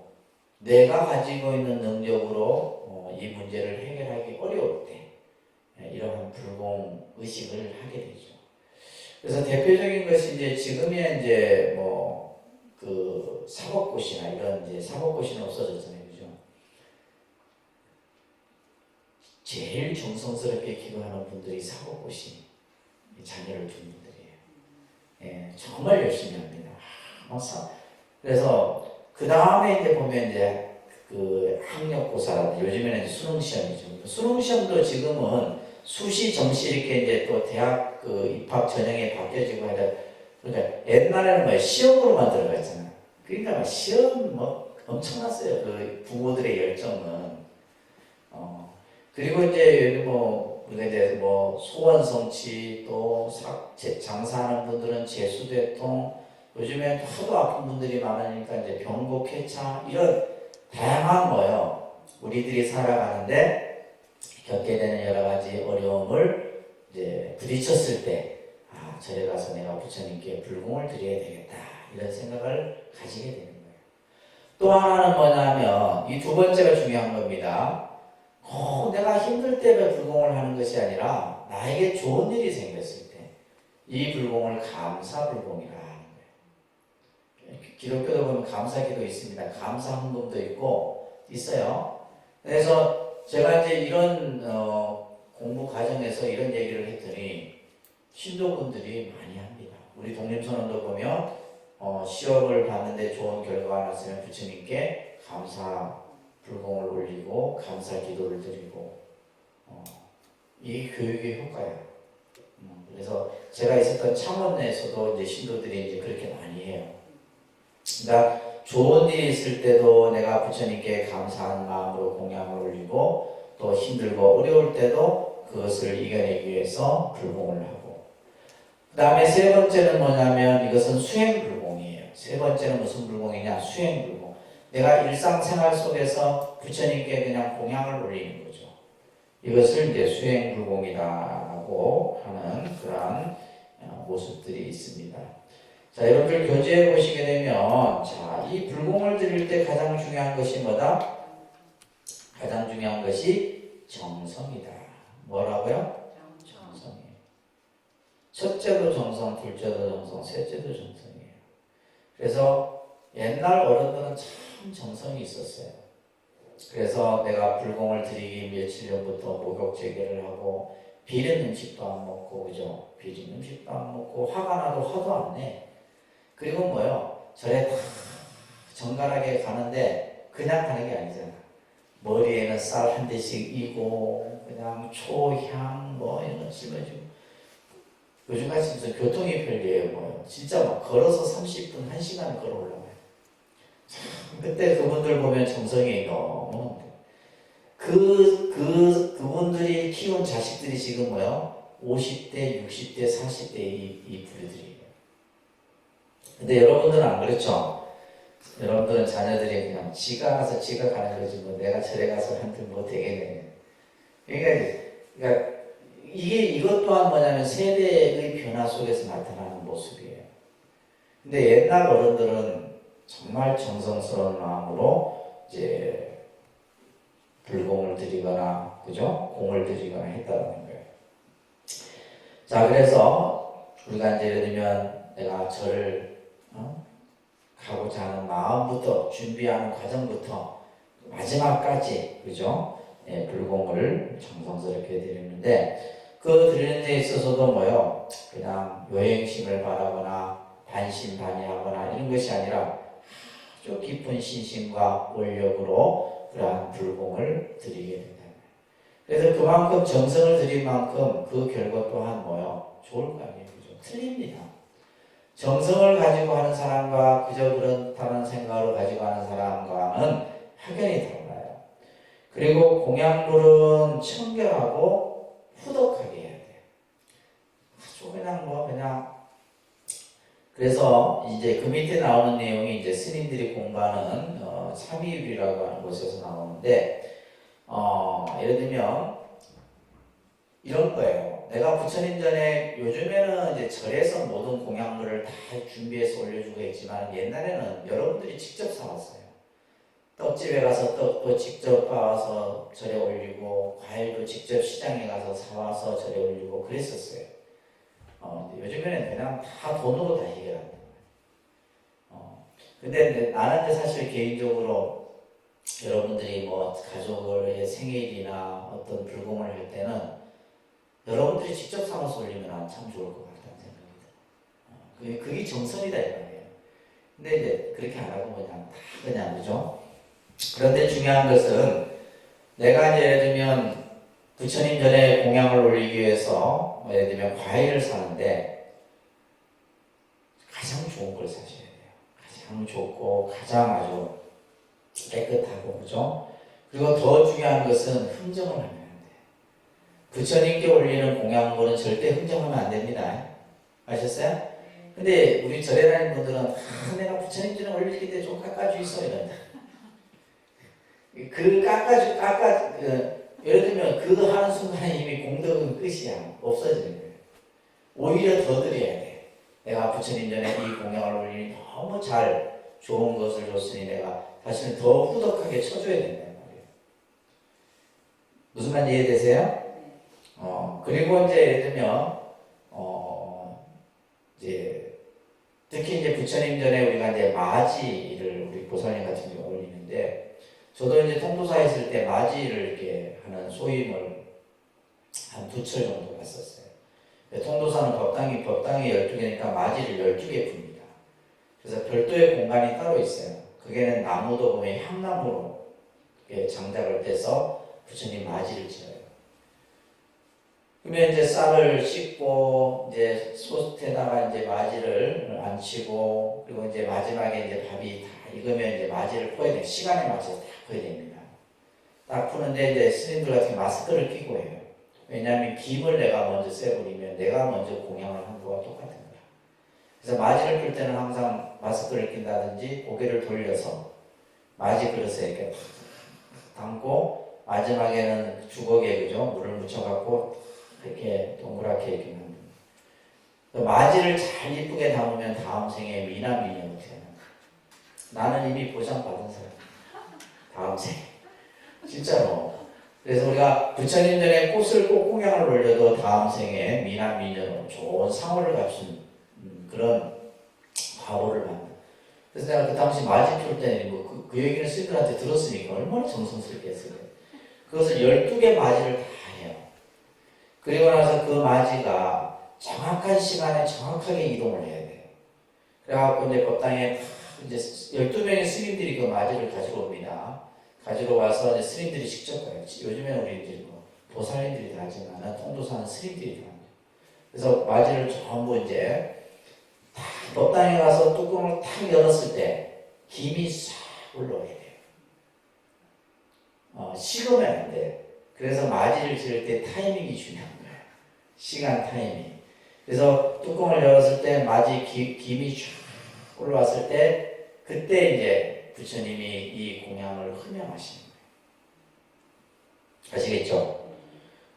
내가 가지고 있는 능력으로 이 문제를 해결하기 어려울 때, 이러한 불공 의식을 하게 되죠. 그래서 대표적인 것이 이제 지금의 이제 그 사법고시나 이런 이제 사법고시는 없어졌잖아요. 그죠? 제일 정성스럽게 기도하는 분들이 사법고시 자녀를 둔 분들이에요. 예, 정말 열심히 합니다. 그래서 그 다음에 이제 보면 이제 그 학력고사, 요즘에는 이제 수능시험이죠. 수능시험도 지금은 수시, 정시 이렇게 이제 또 대학 그 입학 전형에 바뀌어지고 하다. 그러니까 옛날에는 뭐 시험으로만 들어갔잖아요. 그러니까 막 시험 엄청났어요. 그 부모들의 열정은. 그리고 이제 여기 우리가 이제 소원 성취 또 장사하는 분들은 재수대통, 요즘엔 하도 아픈 분들이 많으니까 이제 병고 쾌차 이런 다양한 우리들이 살아가는데 겪게 되는 여러 가지 어려움을 이제 부딪혔을 때, 절에 가서 내가 부처님께 불공을 드려야 되겠다 이런 생각을 가지게 되는 거예요. 또 하나는 뭐냐면 이 두 번째가 중요한 겁니다. 내가 힘들 때 불공을 하는 것이 아니라 나에게 좋은 일이 생겼을 때 이 불공을 감사 불공이라 하는 거예요. 기독교도 보면 감사기도 있습니다. 감사 헌금도 있어요. 그래서 제가 이제 이런 공부 과정에서 이런 얘기를 했더니 신도분들이 많이 합니다. 우리 독립선언도 보면 시험을 봤는데 좋은 결과가 났으면 부처님께 감사 불공을 올리고 감사 기도를 드리고 이게 교육의 효과예요. 그래서 제가 있었던 창원에서도 이제 신도들이 이제 그렇게 많이 해요. 그러니까 좋은 일이 있을 때도 내가 부처님께 감사한 마음으로 공양을 올리고 또 힘들고 어려울 때도 그것을 이겨내기 위해서 불공을 하고, 그 다음에 세 번째는 뭐냐면 이것은 수행불공이에요. 세 번째는 무슨 불공이냐? 수행불공. 내가 일상생활 속에서 부처님께 그냥 공양을 올리는 거죠. 이것을 이제 수행불공이라고 하는 그러한 모습들이 있습니다. 자, 여러분들 교재에 보시게 되면, 자, 이 불공을 드릴 때 가장 중요한 것이 뭐다? 가장 중요한 것이 정성이다. 뭐라고요? 정성이에요. 첫째도 정성, 둘째도 정성, 셋째도 정성이에요. 그래서 옛날 어른들은 참 정성이 있었어요. 그래서 내가 불공을 드리기 며칠 전부터 목욕 재개를 하고 비린 음식도 안 먹고, 그죠? 비린 음식도 안 먹고 화가 나도 화도 안 내. 그리고 절에 다 정갈하게 가는데 그냥 가는 게 아니잖아. 머리에는 쌀 한 대씩 이고 그냥 초향 뭐 이런 거 심어주고 요즘같이 무슨 교통이 편리해요. 뭐 진짜 막 걸어서 30분, 1시간 걸어 올라가요. 그때 그분들 보면 정성이 너무 그분들이 키운 자식들이 지금 뭐요? 50대, 60대, 40대 이 부류들이에요. 근데 여러분들은 안 그렇죠? 여러분들은 자녀들이 그냥 지가 가서 지가 가는 거지 뭐 내가 저래 가서 한테 뭐 되겠네. 그러니까 이것 또한 뭐냐면 세대의 변화 속에서 나타나는 모습이에요. 근데 옛날 어른들은 정말 정성스러운 마음으로 이제 불공을 드리거나 그죠? 공을 드리거나 했다는 거예요. 자, 그래서 우리가 이제 예를 들면 내가 절을 가고자 하는 마음부터 준비하는 과정부터 마지막까지 그죠? 예, 불공을 정성스럽게 드리는데 그 드리는 데 있어서도 뭐요? 그냥 요행심을 바라거나 반신반의하거나 이런 것이 아니라 아주 깊은 신심과 원력으로 그러한 불공을 드리게 된다. 그래서 그만큼 정성을 들인 만큼 그 결과 또한 뭐요? 좋을 거 아니에요. 그죠? 틀립니다. 정성을 가지고 하는 사람과 그저 그렇다는 생각을 가지고 하는 사람과는 확연히 달라요. 그리고 공양물은 청결하고 후덕하게 해야 돼요. 아주 그냥 그래서 이제 그 밑에 나오는 내용이 이제 스님들이 공부하는 삼위율이라고 하는 곳에서 나오는데 예를 들면 이런 거예요. 내가 부처님 전에 요즘에는 이제 절에서 모든 공양물을 다 준비해서 올려주고 했지만 옛날에는 여러분들이 직접 사왔어요. 떡집에 가서 떡도 직접 봐와서 절에 올리고 과일도 직접 시장에 가서 사와서 절에 올리고 그랬었어요. 요즘에는 그냥 다 돈으로 다 해결한다. 근데 나는 사실 개인적으로 여러분들이 뭐 가족의 생일이나 어떤 불공을 할 때는 여러분들이 직접 사와서 올리면 참 좋을 것 같다는 생각이 들어요. 그게 정성이다 이 말이에요. 근데 이제 그렇게 안 하고 그냥 그죠? 그런데 중요한 것은 내가 이제 예를 들면 부처님 전에 공양을 올리기 위해서 예를 들면 과일을 사는데 가장 좋은 걸 사셔야 돼요. 가장 좋고 가장 아주 깨끗하고 그죠? 그리고 더 중요한 것은 흥정을 하면 안 돼요. 부처님께 올리는 공양물은 절대 흥정하면 안 됩니다. 아셨어요? 근데 우리 절에 다니는 분들은 내가 부처님 전에 올릴 때 좀 깎아주있어 이런다. 예를 들면 그 하는 순간에 이미 공덕은 끝이야. 없어지는 거예요. 오히려 더 드려야 돼. 내가 부처님 전에 이 공양을 올리니 너무 잘 좋은 것을 줬으니 내가 사실은 더 후덕하게 쳐줘야 된단 말이에요. 무슨 말인지 이해되세요? 그리고 이제 예를 들면 이제 특히 이제 부처님 전에 우리가 이제 맞이를 우리 보살님 같은 경우 올리는데 저도 이제 통도사에 있을 때 맞이를 이렇게 하는 소임을 한 2철 정도 갔었어요. 통도사는 법당이 12개니까 맞이를 12개 풉니다. 그래서 별도의 공간이 따로 있어요. 그게는 나무도 보면 향나무로 장작을 떼서 부처님 맞이를 지어요. 그러면 이제 쌀을 씻고 이제 솥에다가 이제 맞이를 앉히고 그리고 이제 마지막에 이제 밥이 다 익으면 이제 맞이를 퍼야 돼요. 시간에 맞춰서 다 퍼야 됩니다. 딱 푸는데 이제 스님들 같은 마스크를 끼고 해요. 왜냐하면 김을 내가 먼저 쐬버리면 내가 먼저 공양을 한 거와 똑같은 거야. 그래서 맞이를 풀 때는 항상 마스크를 낀다든지 고개를 돌려서 맞이 그릇에 이렇게 담고 마지막에는 주걱에 그죠 물을 묻혀갖고 이렇게 동그랗게 이렇게 만듭니다. 맞이를 잘 이쁘게 담으면 다음 생에 미남미녀가 되는. 나는 이미 보장받은 사람. 다음 생에. 진짜로. 그래서 우리가 부처님 전에 꽃을 꼭 공양을 올려도 다음 생에 미남미녀로 좋은 상호를 갖춘 그런 과보를 받는. 그래서 내가 그 당시 맞이 풀 때는 그 얘기는 스님들한테 들었으니까 얼마나 정성스럽게 했을까요? 그것을 12개 맞이를 다 해요. 그리고 나서 그 맞이가 정확한 시간에 정확하게 이동을 해야 돼요. 그래갖고 이제 법당에 이제 12명의 스님들이 그 맞이를 가지러 옵니다. 가지러 와서 이제 스님들이 직접 가요. 요즘에는 우리 이제 뭐 도살님들이 다 하지만 통도사는 스님들이 다 합니다. 그래서 맞이를 전부 이제 다 법당에 가서 뚜껑을 탁 열었을 때 김이 싹 올라오게 돼요. 식으면 안 돼. 그래서 맞이를 지을 때 타이밍이 중요한 거예요. 시간 타이밍. 그래서 뚜껑을 열었을 때 맞이 김이 쫙 올라왔을 때 그때 이제 부처님이 이 공양을 흠양하시는 거예요. 아시겠죠?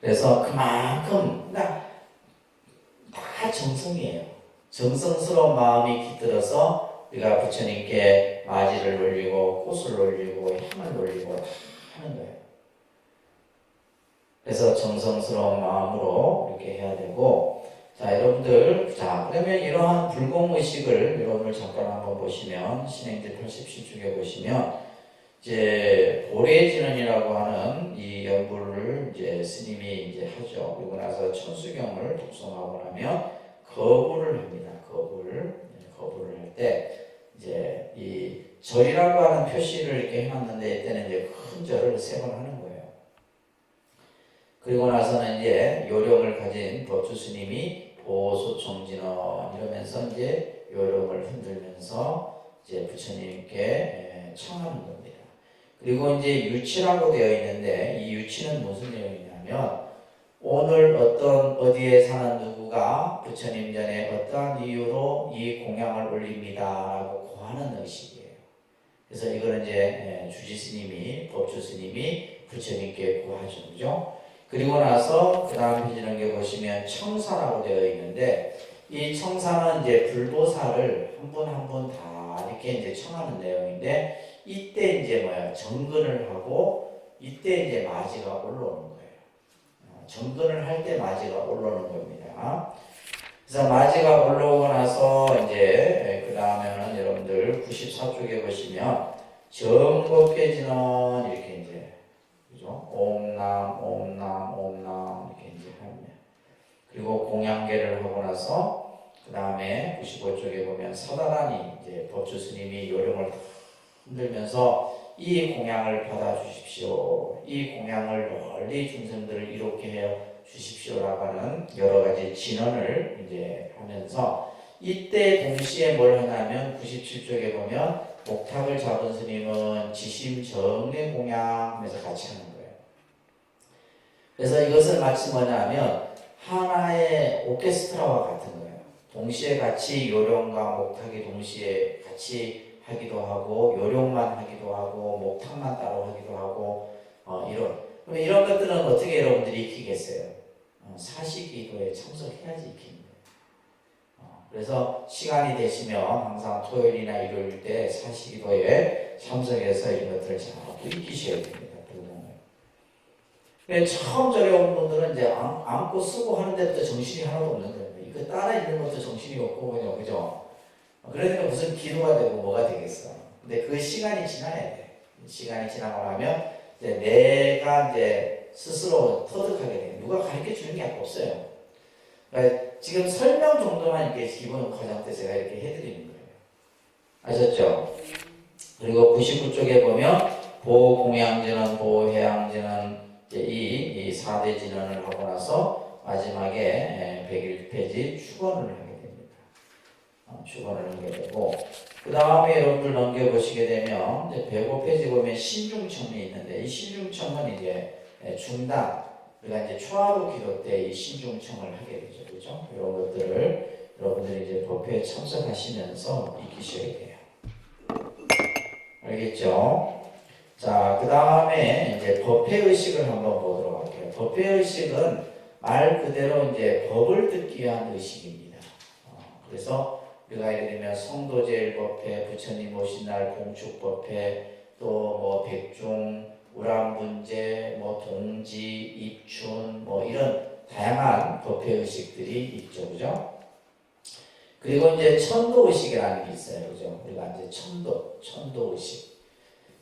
그래서 그만큼 다 정성이에요. 정성스러운 마음이 깃들어서 우리가 부처님께 맞이를 올리고 꽃을 올리고 향을 올리고 하는 거예요. 그래서 정성스러운 마음으로 이렇게 해야 되고, 자 여러분들, 자 그러면 이러한 불공의식을 여러분들 잠깐 한번 보시면 신행제 87쪽에 보시면 이제 보례진언이라고 하는 이 연불을 이제 스님이 이제 하죠. 그리고 나서 천수경을 독송하고 나면 거부를 합니다. 거부를 할 때 이제 이 절이라고 하는 표시를 이렇게 해놨는데 이때는 이제 큰 절을 3번 하는 거예요. 그리고 나서는 이제 요령을 가진 법주 스님이 보소총진언 이러면서 이제 요령을 흔들면서 이제 부처님께 청하는 겁니다. 그리고 이제 유치라고 되어 있는데 이 유치는 무슨 내용이냐면 오늘 어디에 사는 누구가 부처님 전에 어떠한 이유로 이 공양을 올립니다 라고 고하는 의식이에요. 그래서 이거는 이제 주지 스님이 법주 스님이 부처님께 고하죠. 그죠? 그리고 나서 그 다음 페이지 넘겨보시면 청사라고 되어 있는데 이 청사는 이제 불보살을 한 분 한 분 다 이렇게 이제 청하는 내용인데 이때 이제 정근을 하고 이때 이제 마지가 올라오는 거예요. 정근을 할 때 마지가 올라오는 겁니다. 그래서 마지가 올라오고 나서 이제 그 다음에는 여러분들 94쪽에 보시면 정법계진은 이렇게 이제 그죠? 옴남 이렇게 이제 하면 그리고 공양계를 하고 나서 그 다음에 95쪽에 보면 사다란이 이제 법주 스님이 요령을 흔들면서 이 공양을 받아 주십시오. 이 공양을 널리 중생들을 이롭게 해 주십시오라고 하는 여러 가지 진언을 이제 하면서 이때 동시에 뭘 하냐면 97쪽에 보면 목탁을 잡은 스님은 지심 정례 공양 하면서 같이 하는 거예요. 그래서 이것을 마치 뭐냐면 하나의 오케스트라와 같은 거예요. 동시에 같이 요령과 목탁이 동시에 같이 하기도 하고 요령만 하기도 하고 목탁만 따로 하기도 하고 이런 것들은 어떻게 여러분들이 익히겠어요? 사시기도에 참석해야지 익히는 거예요. 그래서 시간이 되시면 항상 토요일이나 일요일 때 사시기도에 참석해서 이런 것들을 자꾸 익히셔야 됩니다. 처음 절에 온 분들은 이제 안고 쓰고 하는 데부터 정신이 하나도 없는 거예요. 이거 따라 읽는 것도 정신이 없고 그죠? 그러니까 무슨 기도가 되고 뭐가 되겠어. 근데 그 시간이 지나야 돼. 시간이 지나고 나면 이제 내가 이제 스스로 터득하게 돼. 누가 가르쳐 주는 게 없어요. 그러니까 지금 설명 정도만 이렇게 기본 과정 때 제가 이렇게 해드리는 거예요. 아셨죠? 그리고 99쪽에 보면 보공양진언, 보해양진언 이 4대 진언을 하고 나서 마지막에 101페이지 축원을 하게 됩니다. 축원을 하게 되고 그 다음에 여러분들 넘겨보시게 되면 105페이지 보면 신중청이 있는데 이 신중청은 이제 중단 우리가 이제 초하루 기도 때 이 신중청을 하게 되죠. 그렇죠? 이런 것들을 여러분들이 이제 법회에 참석하시면서 익히셔야 돼요. 알겠죠? 자, 그 다음에 이제 법회의식을 한번 보도록 할게요. 법회의식은 말 그대로 이제 법을 듣기 위한 의식입니다. 그래서 우리가 예를 들면 성도제일법회, 부처님 오신 날 봉축법회, 또 뭐 백중, 우람분제, 뭐 동지, 입춘, 뭐 이런 다양한 법회의식들이 있죠, 그죠? 그리고 이제 천도의식이라는 게 있어요, 그죠? 우리가 이제 천도의식.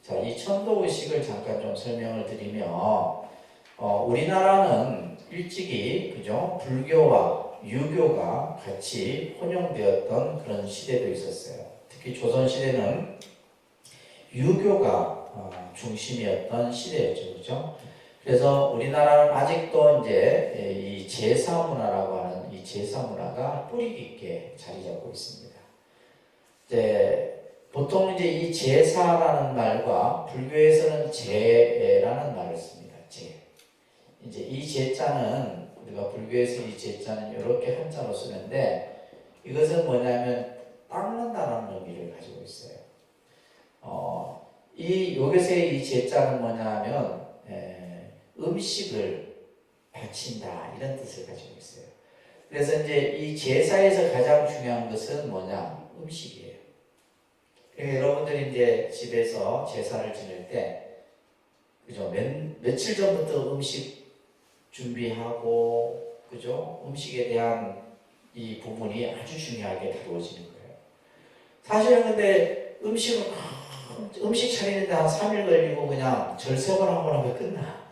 자, 이 천도의식을 잠깐 좀 설명을 드리면, 우리나라는 일찍이, 그죠? 불교와 유교가 같이 혼용되었던 그런 시대도 있었어요. 특히 조선시대는 유교가 중심이었던 시대였죠. 그죠? 그래서 우리나라는 아직도 이제 이 제사 문화라고 하는 이 제사 문화가 뿌리 깊게 자리 잡고 있습니다. 이제 보통 이제 이 제사라는 말과 불교에서는 제라는 말을 씁니다. 제. 이제 이 제자는 우리가 불교에서 이 제자는 이렇게 한자로 쓰는데 이것은 뭐냐면 닦는다는 의미를 가지고 있어요. 여기서의 이 제자는 뭐냐면 음식을 바친다 이런 뜻을 가지고 있어요. 그래서 이제 이 제사에서 가장 중요한 것은 뭐냐? 음식이에요. 그러니까 여러분들이 이제 집에서 제사를 지낼 때 그죠? 며칠 전부터 음식 준비하고 그죠? 음식에 대한 이 부분이 아주 중요하게 다루어지는 거예요. 사실은 근데 음식 차리는데 한 3일 걸리고 그냥 절세번 하고 나면 끝나.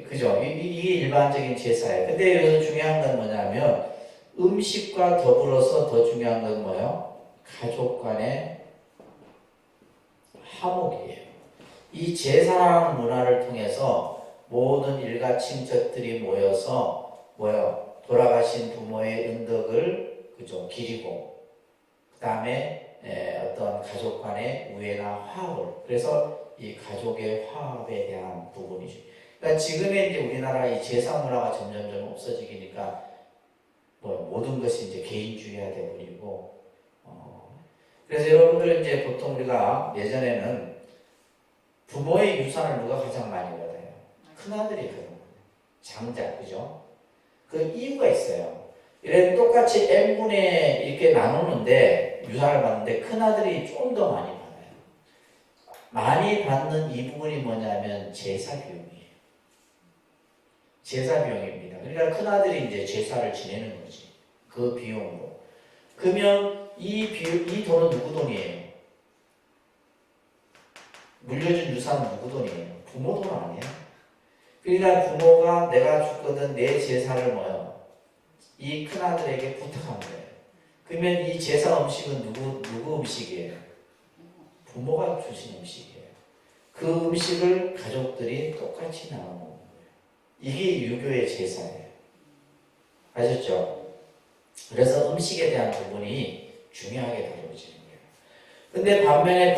그죠? 이게 일반적인 제사예요. 근데 여기서 중요한 건 뭐냐면 음식과 더불어서 더 중요한 건 뭐예요? 가족 간의 화목이에요. 이 제사라는 문화를 통해서 모든 일가 친척들이 모여서 돌아가신 부모의 은덕을 그죠? 기리고 그 다음에 어떤 가족 간의 우애나 화합을 그래서 이 가족의 화합에 대한 부분이죠. 그러니까 지금의 이제 우리나라 이 제사 문화가 점점점 없어지니까 모든 것이 이제 개인주의화 되어버리고 그래서 여러분들 이제 보통 우리가 예전에는 부모의 유산을 누가 가장 많이 받아요? 큰아들이 그런 거예요. 장자, 그죠? 그 이유가 있어요. 이래 똑같이 n분의 이렇게 나누는데 유산을 받는데 큰아들이 좀 더 많이 받아요. 많이 받는 이 부분이 뭐냐면 제사 비용이에요. 제사 비용입니다. 그러니까 큰아들이 이제 제사를 지내는 거지. 그 비용으로. 그러면 이 돈은 누구 돈이에요? 물려준 유산은 누구 돈이에요? 부모 돈 아니에요? 그러니까 부모가 내가 죽거든 내 제사를 이 큰아들에게 부탁한 거예요. 그러면 이 제사 음식은 누구 음식이에요? 부모가 주신 음식이에요. 그 음식을 가족들이 똑같이 나눠 먹는 거예요. 이게 유교의 제사예요. 아셨죠? 그래서 음식에 대한 부분이 중요하게 다뤄지는 거예요. 근데 반면에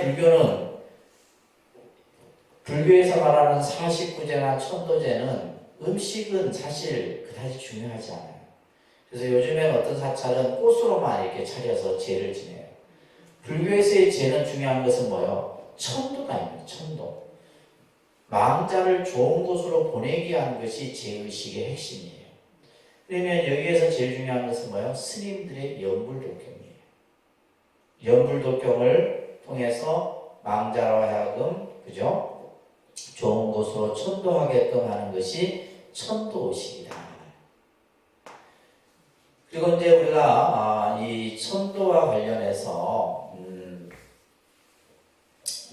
불교에서 말하는 49제나 천도제는 음식은 사실 그다지 중요하지 않아요. 그래서 요즘엔 어떤 사찰은 꽃으로만 이렇게 차려서 제를 지내요. 불교에서의 제는 중요한 것은 천도가 천도. 망자를 좋은 곳으로 보내기 위한 것이 제의식의 핵심이에요. 그러면 여기에서 제일 중요한 것은 스님들의 연불독경이에요. 연불독경을 통해서 망자로 하여금 그죠? 좋은 곳으로 천도하게끔 하는 것이 천도식이다. 그리고 이제 우리가 이 천도와 관련해서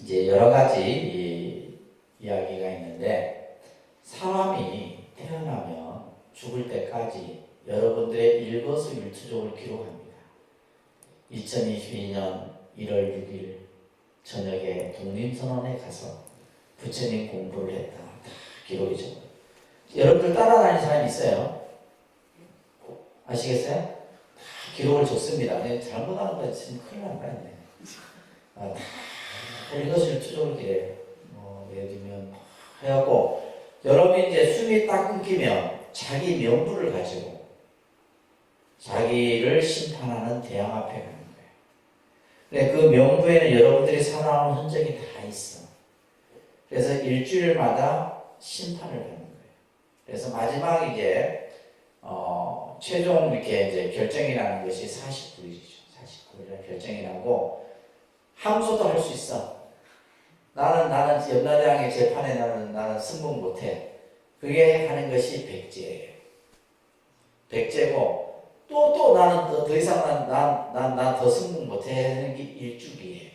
이제 여러 가지 이야기가 있는데 사람이 태어나면 죽을 때까지 여러분들의 일거수일투족을 기록합니다. 2022년 1월 6일 저녁에 독립선언에 가서 부처님 공부를 했다. 다 기록이죠. 여러분들 따라다니는 사람이 있어요? 아시겠어요? 다 기록을 줬습니다. 잘못하는 거 있으면 큰일 난다. 다 일거수일투족을 기래요. 예를 들면 해갖고 여러분이 이제 숨이 딱 끊기면 자기 명부를 가지고 자기를 심판하는 대왕 앞에 가는 거예요. 근데 그 명부에는 여러분들이 살아온 흔적이 다 있어. 그래서 일주일마다 심판을 받는 거예요. 그래서 마지막 이제 최종 이렇게 이제 결정이 나는 것이 49일이죠. 49일에 결정이 나고 항소도 할 수 있어. 나는 염라대왕의 재판에 나는 승복 못해. 그게 하는 것이 백제예요. 백제고 또 나는 더 이상 난 더 승복 못해 하는 게 일주기예요.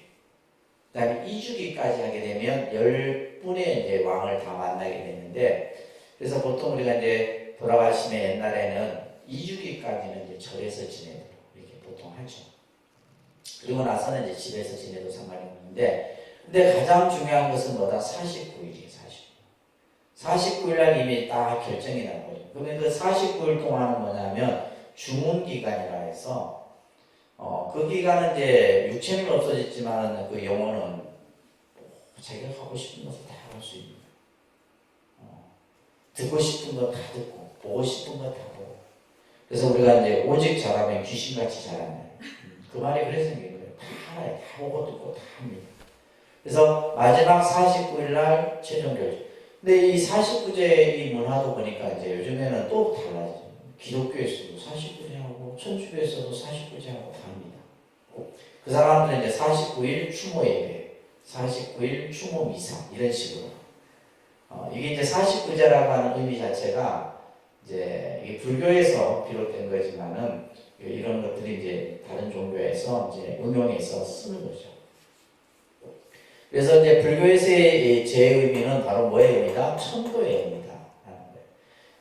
그다음에 2주기까지 하게 되면 10분의 이제 왕을 다 만나게 되는데 그래서 보통 우리가 이제 돌아가시면 옛날에는 2주기까지는 이제 절에서 지내도록 이렇게 보통 하죠. 그리고 나서는 이제 집에서 지내도 상관이 없는데, 근데 가장 중요한 것은 뭐다? 49일이에요. 49일 날 이미 딱 결정이 나거든요. 그러면 그 49일 동안은 뭐냐면 중운기간이라 해서 그 기간은 이제 육체는 없어졌지만 그 영혼은 자기가 하고 싶은 것을 다 할 수 있는, 듣고 싶은 거 다 듣고 보고 싶은 거 다 보고. 그래서 우리가 이제 오직 잘하면 귀신같이 잘하는, 그 말이 그래서 생긴 거예요. 다 알아요. 다 보고 듣고 다 합니다. 그래서 마지막 49일 날 최종 결정. 근데 이 49제 이 문화도 보니까 이제 요즘에는 또 달라져요. 기독교에서도 49제 하고 천주교에서도 49제 하고 다 합니다. 그 사람들은 이제 49일 추모 예배, 49일 추모 미사 이런 식으로. 이게 이제 49제라고 하는 의미 자체가 이제 이게 불교에서 비롯된 거지만은 이런 것들이 이제 다른 종교에서 이제 응용해서 쓰는 거죠. 그래서 이제 불교에서의 제 의미는 바로 뭐의 의미다? 천도의 의미다.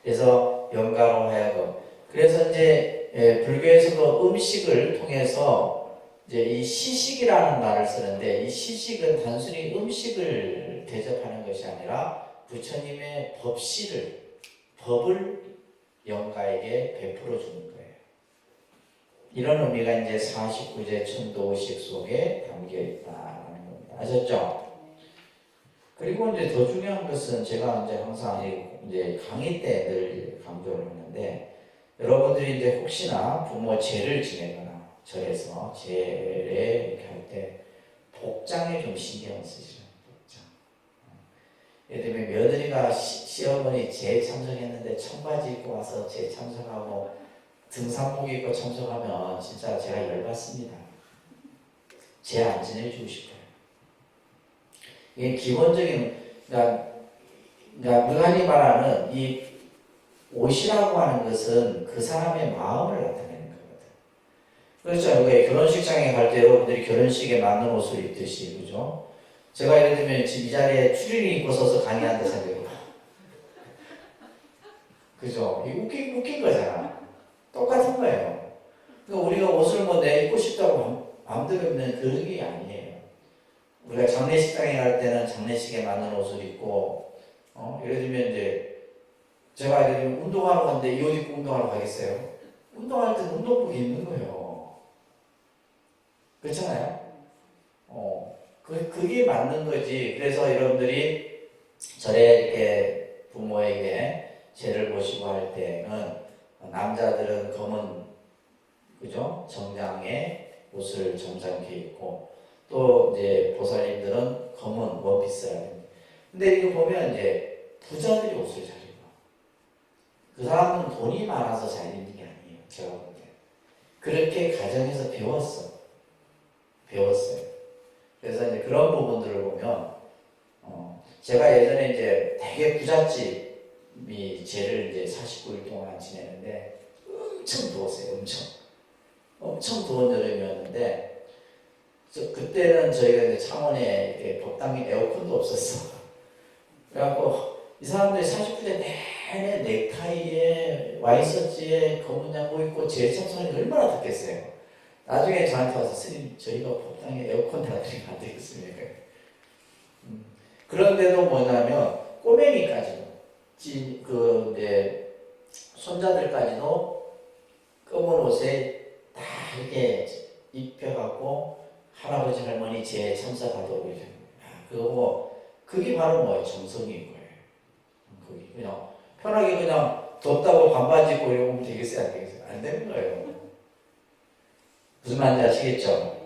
그래서 영가로 하여금. 그래서 이제 불교에서도 음식을 통해서 이제 이 시식이라는 말을 쓰는데, 이 시식은 단순히 음식을 대접하는 것이 아니라 부처님의 법을 영가에게 베풀어 주는 거예요. 이런 의미가 이제 49제 천도식 속에 담겨 있다라는 겁니다. 아셨죠? 그리고 이제 더 중요한 것은 제가 이제 항상 이제 강의 때 늘 강조를 하는데, 여러분들이 이제 혹시나 부모 제를 지내거나 절에서 제를 이렇게 할 때 복장에 좀 신경을 쓰시라는 복장. 예를 들면 며느리가 시어머니 제 참석했는데 청바지 입고 와서 제 참석하고 등산복 입고 참석하면 진짜 제가 열받습니다. 제 안 지내주고 싶어요. 이게 기본적인, 그러니까 우리가 흔히 말하는 이 옷이라고 하는 것은 그 사람의 마음을 나타내는 거거든. 그렇죠. 왜 결혼식장에 갈 때 여러분들이 결혼식에 맞는 옷을 입듯이, 그죠? 제가 예를 들면 지금 이 자리에 추리닝 입고 서서 강의한다 생각해요. 그죠? 이거 웃긴 거잖아. 똑같은 거예요. 그러니까 우리가 옷을 뭐 내 입고 싶다고 마음대로 입는 그런 게 아니에요. 우리가 장례식장에 갈 때는 장례식에 맞는 옷을 입고, 예를 들면 이제 제가 예를 들면 운동하러 갔는데 이 옷 입고 운동하러 가겠어요? 운동할 때는 운동복 입는 거예요. 그렇잖아요? 그게 맞는 거지. 그래서 여러분들이 절에 이렇게 부모에게 제를 모시고 할 때는 남자들은 검은, 그죠? 정장에 옷을 정장케 입고, 또 이제 보살님들은 검은 원피스를 합니다. 근데 이거 보면 이제 부자들이 옷을 잘 입어. 그 사람은 돈이 많아서 잘 입는 게 아니에요. 제가 볼 때. 그렇게 가정에서 배웠어요. 그래서 이제 그런 부분들을 보면, 제가 예전에 이제 되게 부잣집이 제를 이제 49일 동안 지내는데 엄청 더웠어요. 엄청 더운 여름이었는데, 그때는 저희가 이제 창원에 적당히 에어컨도 없었어. 그래갖고 이 사람들이 49대 내내 넥타이에 와이셔츠에 검은 양복 입고 제 참석이 얼마나 덥겠어요. 나중에 저한테 와서 스님, 저희가 적당히 에어컨 달아드리면 안 되겠습니까? 그런데도 뭐냐면 꼬맹이까지도, 손자들까지도 검은 옷에 다 이렇게 입혀갖고 할아버지 할머니 제 참석하도록 이렇게. 그거 그게 바로 뭐예요? 정성인 거예요. 그게 그냥 편하게 그냥 덥다고 반바지 입고 이러면 되겠어요? 안 되겠어요? 안 되는 거예요. 무슨 말인지 아시겠죠?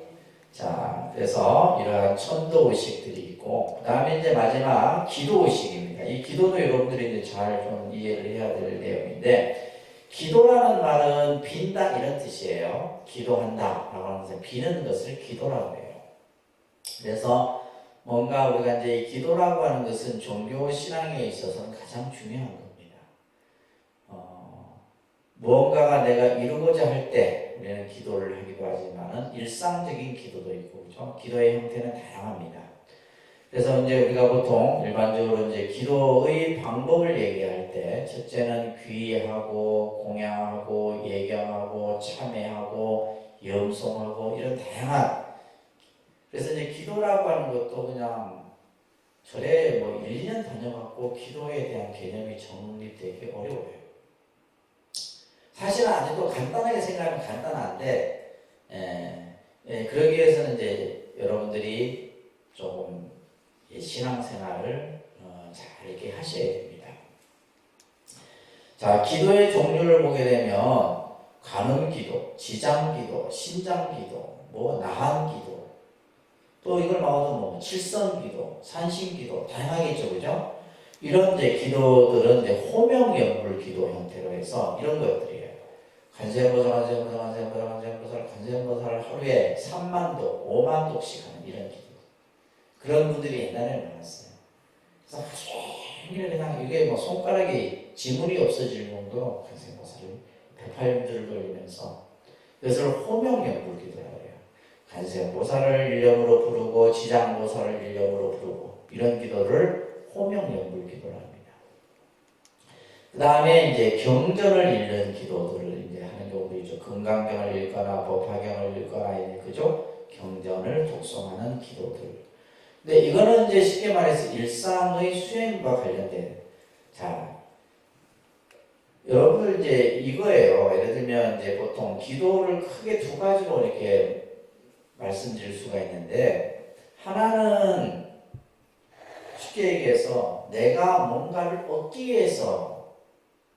자, 그래서 이러한 천도 의식들이 있고, 그 다음에 이제 마지막 기도 의식입니다. 이 기도도 여러분들이 이제 잘 좀 이해를 해야 될 내용인데, 기도라는 말은 빈다 이런 뜻이에요. 기도한다 라고 하면서 비는 것을 기도라고 해요. 그래서 뭔가 우리가 이제 이 기도라고 하는 것은 종교 신앙에 있어서는 가장 중요한 겁니다. 무언가가 내가 이루고자 할 때 우리는 기도를 하기도 하지만은 일상적인 기도도 있고, 그렇죠? 기도의 형태는 다양합니다. 그래서 이제 우리가 보통 일반적으로 이제 기도의 방법을 얘기할 때, 첫째는 귀의하고 공양하고 예경하고 참회하고 염송하고 이런 다양한 그래서 이제 기도라고 하는 것도 그냥 절에 뭐 1, 2년 다녀갖고 기도에 대한 개념이 정립되기 어려워요. 사실은 아직도 간단하게 생각하면 간단한데 그러기 위해서는 이제 여러분들이 조금 신앙생활을 잘 이렇게 하셔야 됩니다. 자, 기도의 종류를 보게 되면 간음기도, 지장기도, 신장기도, 뭐 나한기도 또 이걸 말하도 뭐 칠성기도, 산신기도 다양하게 있죠, 그죠? 이런 이제 기도들은 이제 호명연불기도 형태로 해서 이런 것들이에요. 간세음보살 하루에 3만독, 5만독씩 하는 이런 기도. 그런 분들이 옛날에 많았어요. 그래서 하루 종일 그냥 이게 뭐 손가락이 지문이 없어질 정도로 간세음보살을 108일들을 돌리면서 그것을 호명연불기도라고 해요. 간세음보살을 일념으로 부르고 지장보살을 일념으로 부르고 이런 기도를 호명연불기도라 합니다. 그 다음에 이제 경전을 읽는 기도들을 이제 하는 경우도 있죠. 금강경을 읽거나 법화경을 읽거나 이제 그죠? 경전을 독송하는 기도들. 근데 이거는 이제 쉽게 말해서 일상의 수행과 관련된 자. 여러분들 이제 이거예요. 예를 들면 이제 보통 기도를 크게 두 가지로 이렇게 말씀드릴 수가 있는데 하나는 쉽게 얘기해서 내가 뭔가를 얻기 위해서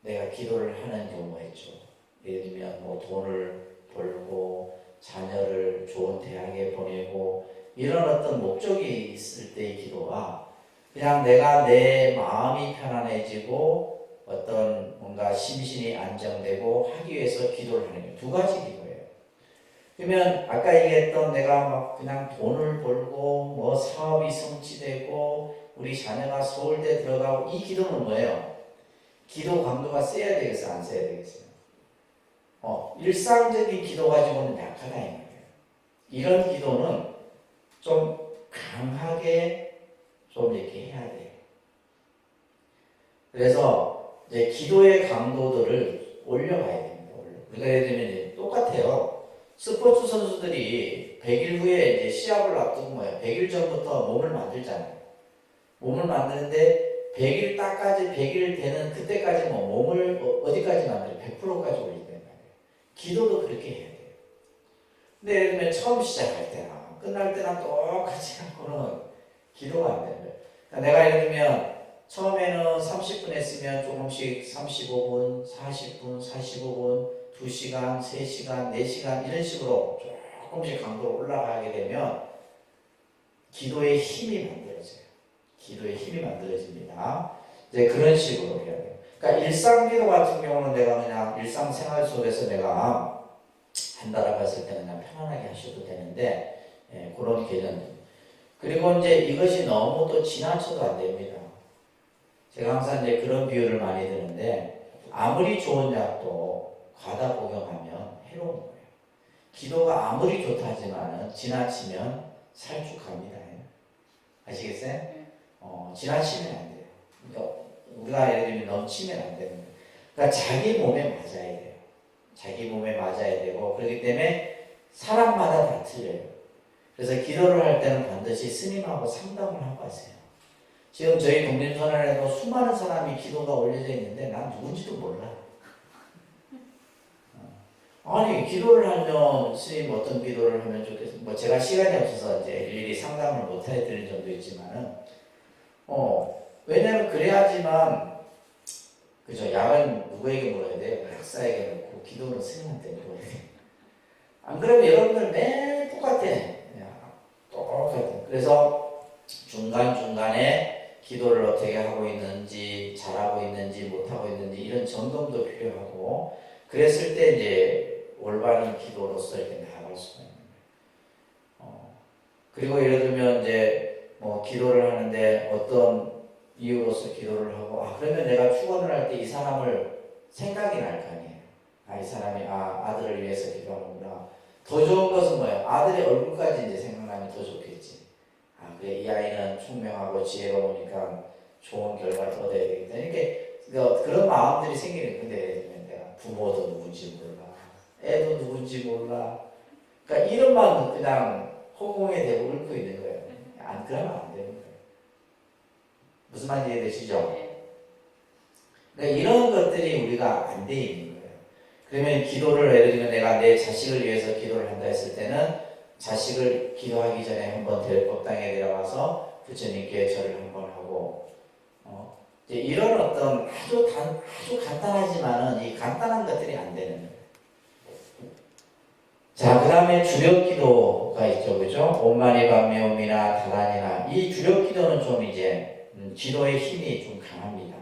내가 기도를 하는 경우가 있죠. 예를 들면 뭐 돈을 벌고 자녀를 좋은 대학에 보내고 이런 어떤 목적이 있을 때의 기도와 그냥 내가 내 마음이 편안해지고 어떤 뭔가 심신이 안정되고 하기 위해서 기도를 하는 게 두 가지 기도예요. 그러면 아까 얘기했던 내가 막 그냥 돈을 벌고 뭐 사업이 성취되고 우리 자녀가 서울대 들어가고 이 기도는 뭐예요? 기도 강도가 세야 되겠어요? 안 세야 되겠어요? 일상적인 기도 가지고는 약하다 이 말이에요. 이런 기도는 좀 강하게 좀 이렇게 해야 돼요. 그래서 이제 기도의 강도들을 올려가야 됩니다. 우리가 예를 들면 이제 똑같아요. 스포츠 선수들이 100일 후에 이제 시합을 앞두고 뭐예요? 100일 전부터 몸을 만들잖아요. 몸을 만드는데 100일 딱까지 100일 되는 그때까지 뭐 몸을 어디까지 만들어요? 100%까지 올린단 말이에요. 기도도 그렇게 해야 돼요. 근데 예를 들면 처음 시작할 때나 끝날 때나 똑같이 하고는 기도가 안 되는 거예요. 그러니까 내가 예를 들면 처음에는 30분 했으면 조금씩 35분, 40분, 45분, 2시간, 3시간, 4시간 이런 식으로 조금씩 강도로 올라가게 되면 기도의 힘이 만들어져요. 기도의 힘이 만들어집니다. 이제 그런 식으로 해야 돼요. 그러니까 일상기도 같은 경우는 내가 그냥 일상생활 속에서 내가 한다라고 했을 때는 그냥 편안하게 하셔도 되는데 그런 개념. 그리고 이제 이것이 너무 또 지나쳐도 안 됩니다. 제가 항상 이제 그런 비유를 많이 드는데 아무리 좋은 약도 과다 복용하면 해로운 거예요. 기도가 아무리 좋다 하지만 지나치면 살쭉합니다. 아시겠어요? 지나치면 안 돼요. 그러니까 우리가 예를 들면 넘치면 안 되는 거예요. 그러니까 자기 몸에 맞아야 돼요. 자기 몸에 맞아야 되고 그렇기 때문에 사람마다 다 틀려요. 그래서 기도를 할 때는 반드시 스님하고 상담을 하고 하세요. 지금 저희 독립선언에도 수많은 사람이 기도가 올려져 있는데 난 누군지도 몰라. 아니 기도를 하면 스님 어떤 기도를 하면 좋겠어. 뭐 제가 시간이 없어서 이제 일일이 상담을 못 해드릴 정도 있지만은 왜냐면 그래야지만 그죠. 약은 누구에게 물어야 돼요? 약사에게 묻고 기도는 스님한테 물어야 돼요. 안 그러면 여러분들 매일 똑같아. 똑같아. 그래서 중간중간에 기도를 어떻게 하고 있는지, 잘하고 있는지, 못하고 있는지 이런 점검도 필요하고 그랬을 때 이제 올바른 기도로서 이렇게 나아갈 수가 있는 거예요. 그리고 예를 들면 이제 뭐 기도를 하는데 어떤 이유로서 기도를 하고 그러면 내가 축원을 할 때 이 사람을 생각이 날 거 아니에요. 이 사람이 아들을 위해서 기도하는구나. 더 좋은 것은 뭐예요? 아들의 얼굴까지 이제 생각나면 더 좋겠지. 그래 이 아이는 총명하고 지혜로우니까 좋은 결과를 얻어야 되겠다. 이렇게 그런 마음들이 생기는 건데 내가 부모도 누군지 몰라, 애도 누군지 몰라, 그러니까 이름만 그냥 허공에 대고 읊고 있는 거예요. 안 그러면 안 되는 거예요. 무슨 말인지 이해되시죠? 그러니까 이런 것들이 우리가 안 돼 있는 거예요. 그러면 기도를 예를 들면 내가 내 자식을 위해서 기도를 한다 했을 때는 자식을 기도하기 전에 한번 법당에 내려가서 부처님께 절을 한번 하고 이제 이런 어떤 아주 간단하지만은 이 간단한 것들이 안 되는 거예요. 자, 그 다음에 주력 기도가 있죠, 그죠? 온만이 밤매옴이나 다단이나 이 주력 기도는 좀 이제 기도의 힘이 좀 강합니다.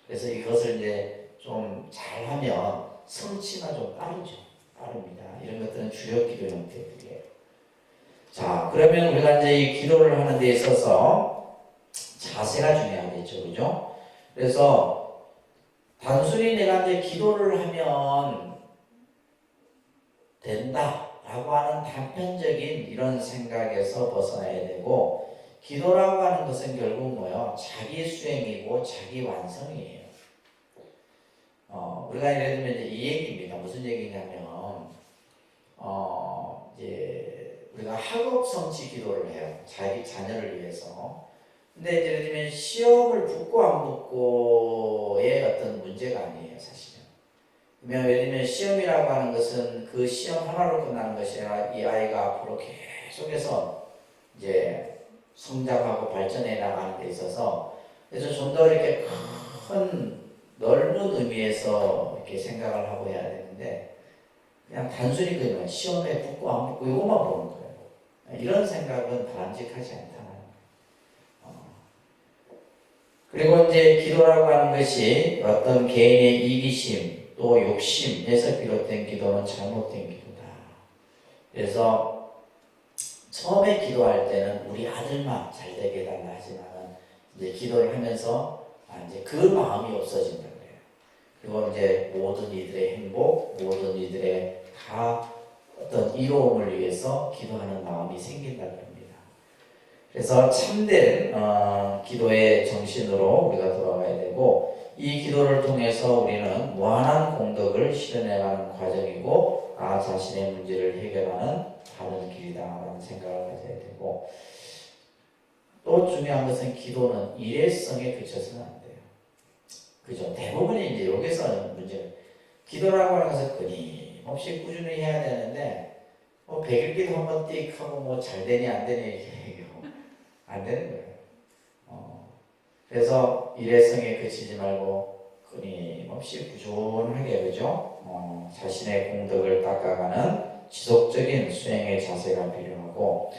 그래서 이것을 이제 좀 잘하면 성취가 좀 빠릅니다. 이런 것들은 주력 기도 형태들이에요. 자, 그러면 우리가 이제 이 기도를 하는 데 있어서 자세가 중요하겠죠, 그죠? 그래서 단순히 내가 이제 기도를 하면 된다라고 하는 단편적인 이런 생각에서 벗어나야 되고, 기도라고 하는 것은 결국 뭐예요? 자기 수행이고 자기 완성이에요. 우리가 예를 들면 이제 이 얘기입니다. 무슨 얘기냐면, 이제 우리가 학업 성취 기도를 해요. 자기 자녀를 위해서. 근데 예를 들면 시험을 붙고 안 붙고의 어떤 문제가 아니에요, 사실은. 그러면 예를 들면 시험이라고 하는 것은 그 시험 하나로 끝나는 것이 아니라 이 아이가 앞으로 계속해서 이제 성장하고 발전해 나가는 데 있어서, 그래서 좀 더 이렇게 큰 넓은 의미에서 이렇게 생각을 하고 해야 되는데, 그냥 단순히 그냥 시험에 붙고 안 붙고 이것만 보는 거예요. 이런 생각은 바람직하지 않다. 그리고 이제 기도라고 하는 것이 어떤 개인의 이기심 또 욕심에서 비롯된 기도는 잘못된 기도다. 그래서 처음에 기도할 때는 우리 아들만 잘 되게 해달라 하지만은 이제 기도를 하면서 이제 그 마음이 없어진다 그래요. 그리고 이제 모든 이들의 행복, 모든 이들의 다 어떤 이로움을 위해서 기도하는 마음이 생긴다 그럽니다. 그래서 참된 기도의 정신으로 우리가 돌아가야 되고, 이 기도를 통해서 우리는 무한한 공덕을 실현해가는 과정이고 나 자신의 문제를 해결하는 다른 길이다라는 생각을 가져야 되고, 또 중요한 것은 기도는 일회성에 그쳐서는 안 돼요. 그죠? 대부분이 이제 여기서 문제가, 기도라고 하는 것은 끊임없이 꾸준히 해야 되는데 100일 기도 한번 띡 하고 뭐 잘 되니 안 되니 얘기하고 안 되는 거예요. 그래서 일회성에 그치지 말고 끊임없이 꾸준하게, 그죠? 자신의 공덕을 닦아가는 지속적인 수행의 자세가 필요하고,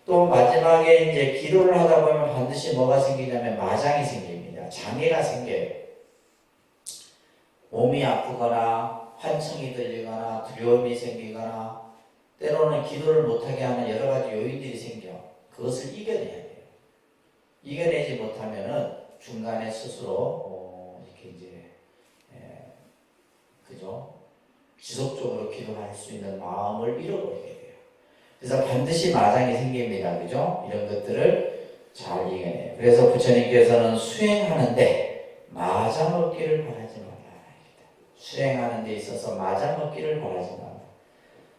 또 마지막에 이제 기도를 하다 보면 반드시 뭐가 생기냐면 마장이 생깁니다. 장애가 생겨요. 몸이 아프거나 환청이 들리거나 두려움이 생기거나 때로는 기도를 못하게 하는 여러 가지 요인들이 생겨. 그것을 이겨내야 돼요. 이겨내지 못하면은 중간에 스스로 이렇게 이제 그죠? 지속적으로 기도할 수 있는 마음을 잃어버리게 돼요. 그래서 반드시 마장이 생깁니다. 그죠? 이런 것들을 잘 이겨내요. 그래서 부처님께서는 수행하는데 마장 얻기를 바라지 말라. 수행하는 데 있어서 마장 얻기를 바라지 말라.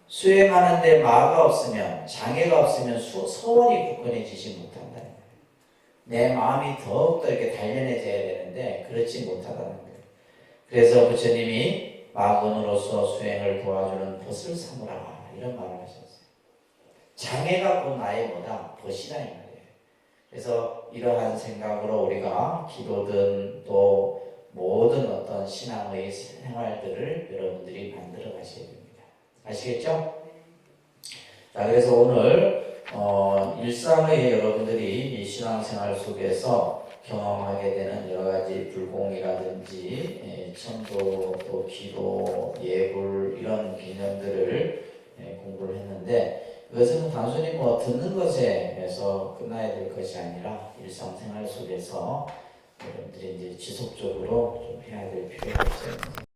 수행하는 데 마가 없으면, 장애가 없으면 소원이 굳건해지지 못한다. 내 마음이 더욱더 이렇게 단련해져야 되는데 그렇지 못하다는 거예요. 그래서 부처님이 마근으로서 수행을 도와주는 벗을 삼으라 이런 말을 하셨어요. 장애가 곧 나의 뭐다? 벗이다 이 말이에요. 그래서 이러한 생각으로 우리가 기도든 또 모든 어떤 신앙의 생활들을 여러분들이 만들어 가셔야 됩니다. 아시겠죠? 자, 그래서 오늘 일상의 여러분들이 이 신앙생활 속에서 경험하게 되는 여러 가지 불공이라든지 천도, 또 기도, 예불 이런 개념들을 공부를 했는데, 이것은 단순히 뭐 듣는 것에서 끝나야 될 것이 아니라 일상생활 속에서 여러분들이 이제 지속적으로 좀 해야 될 필요가 있어요.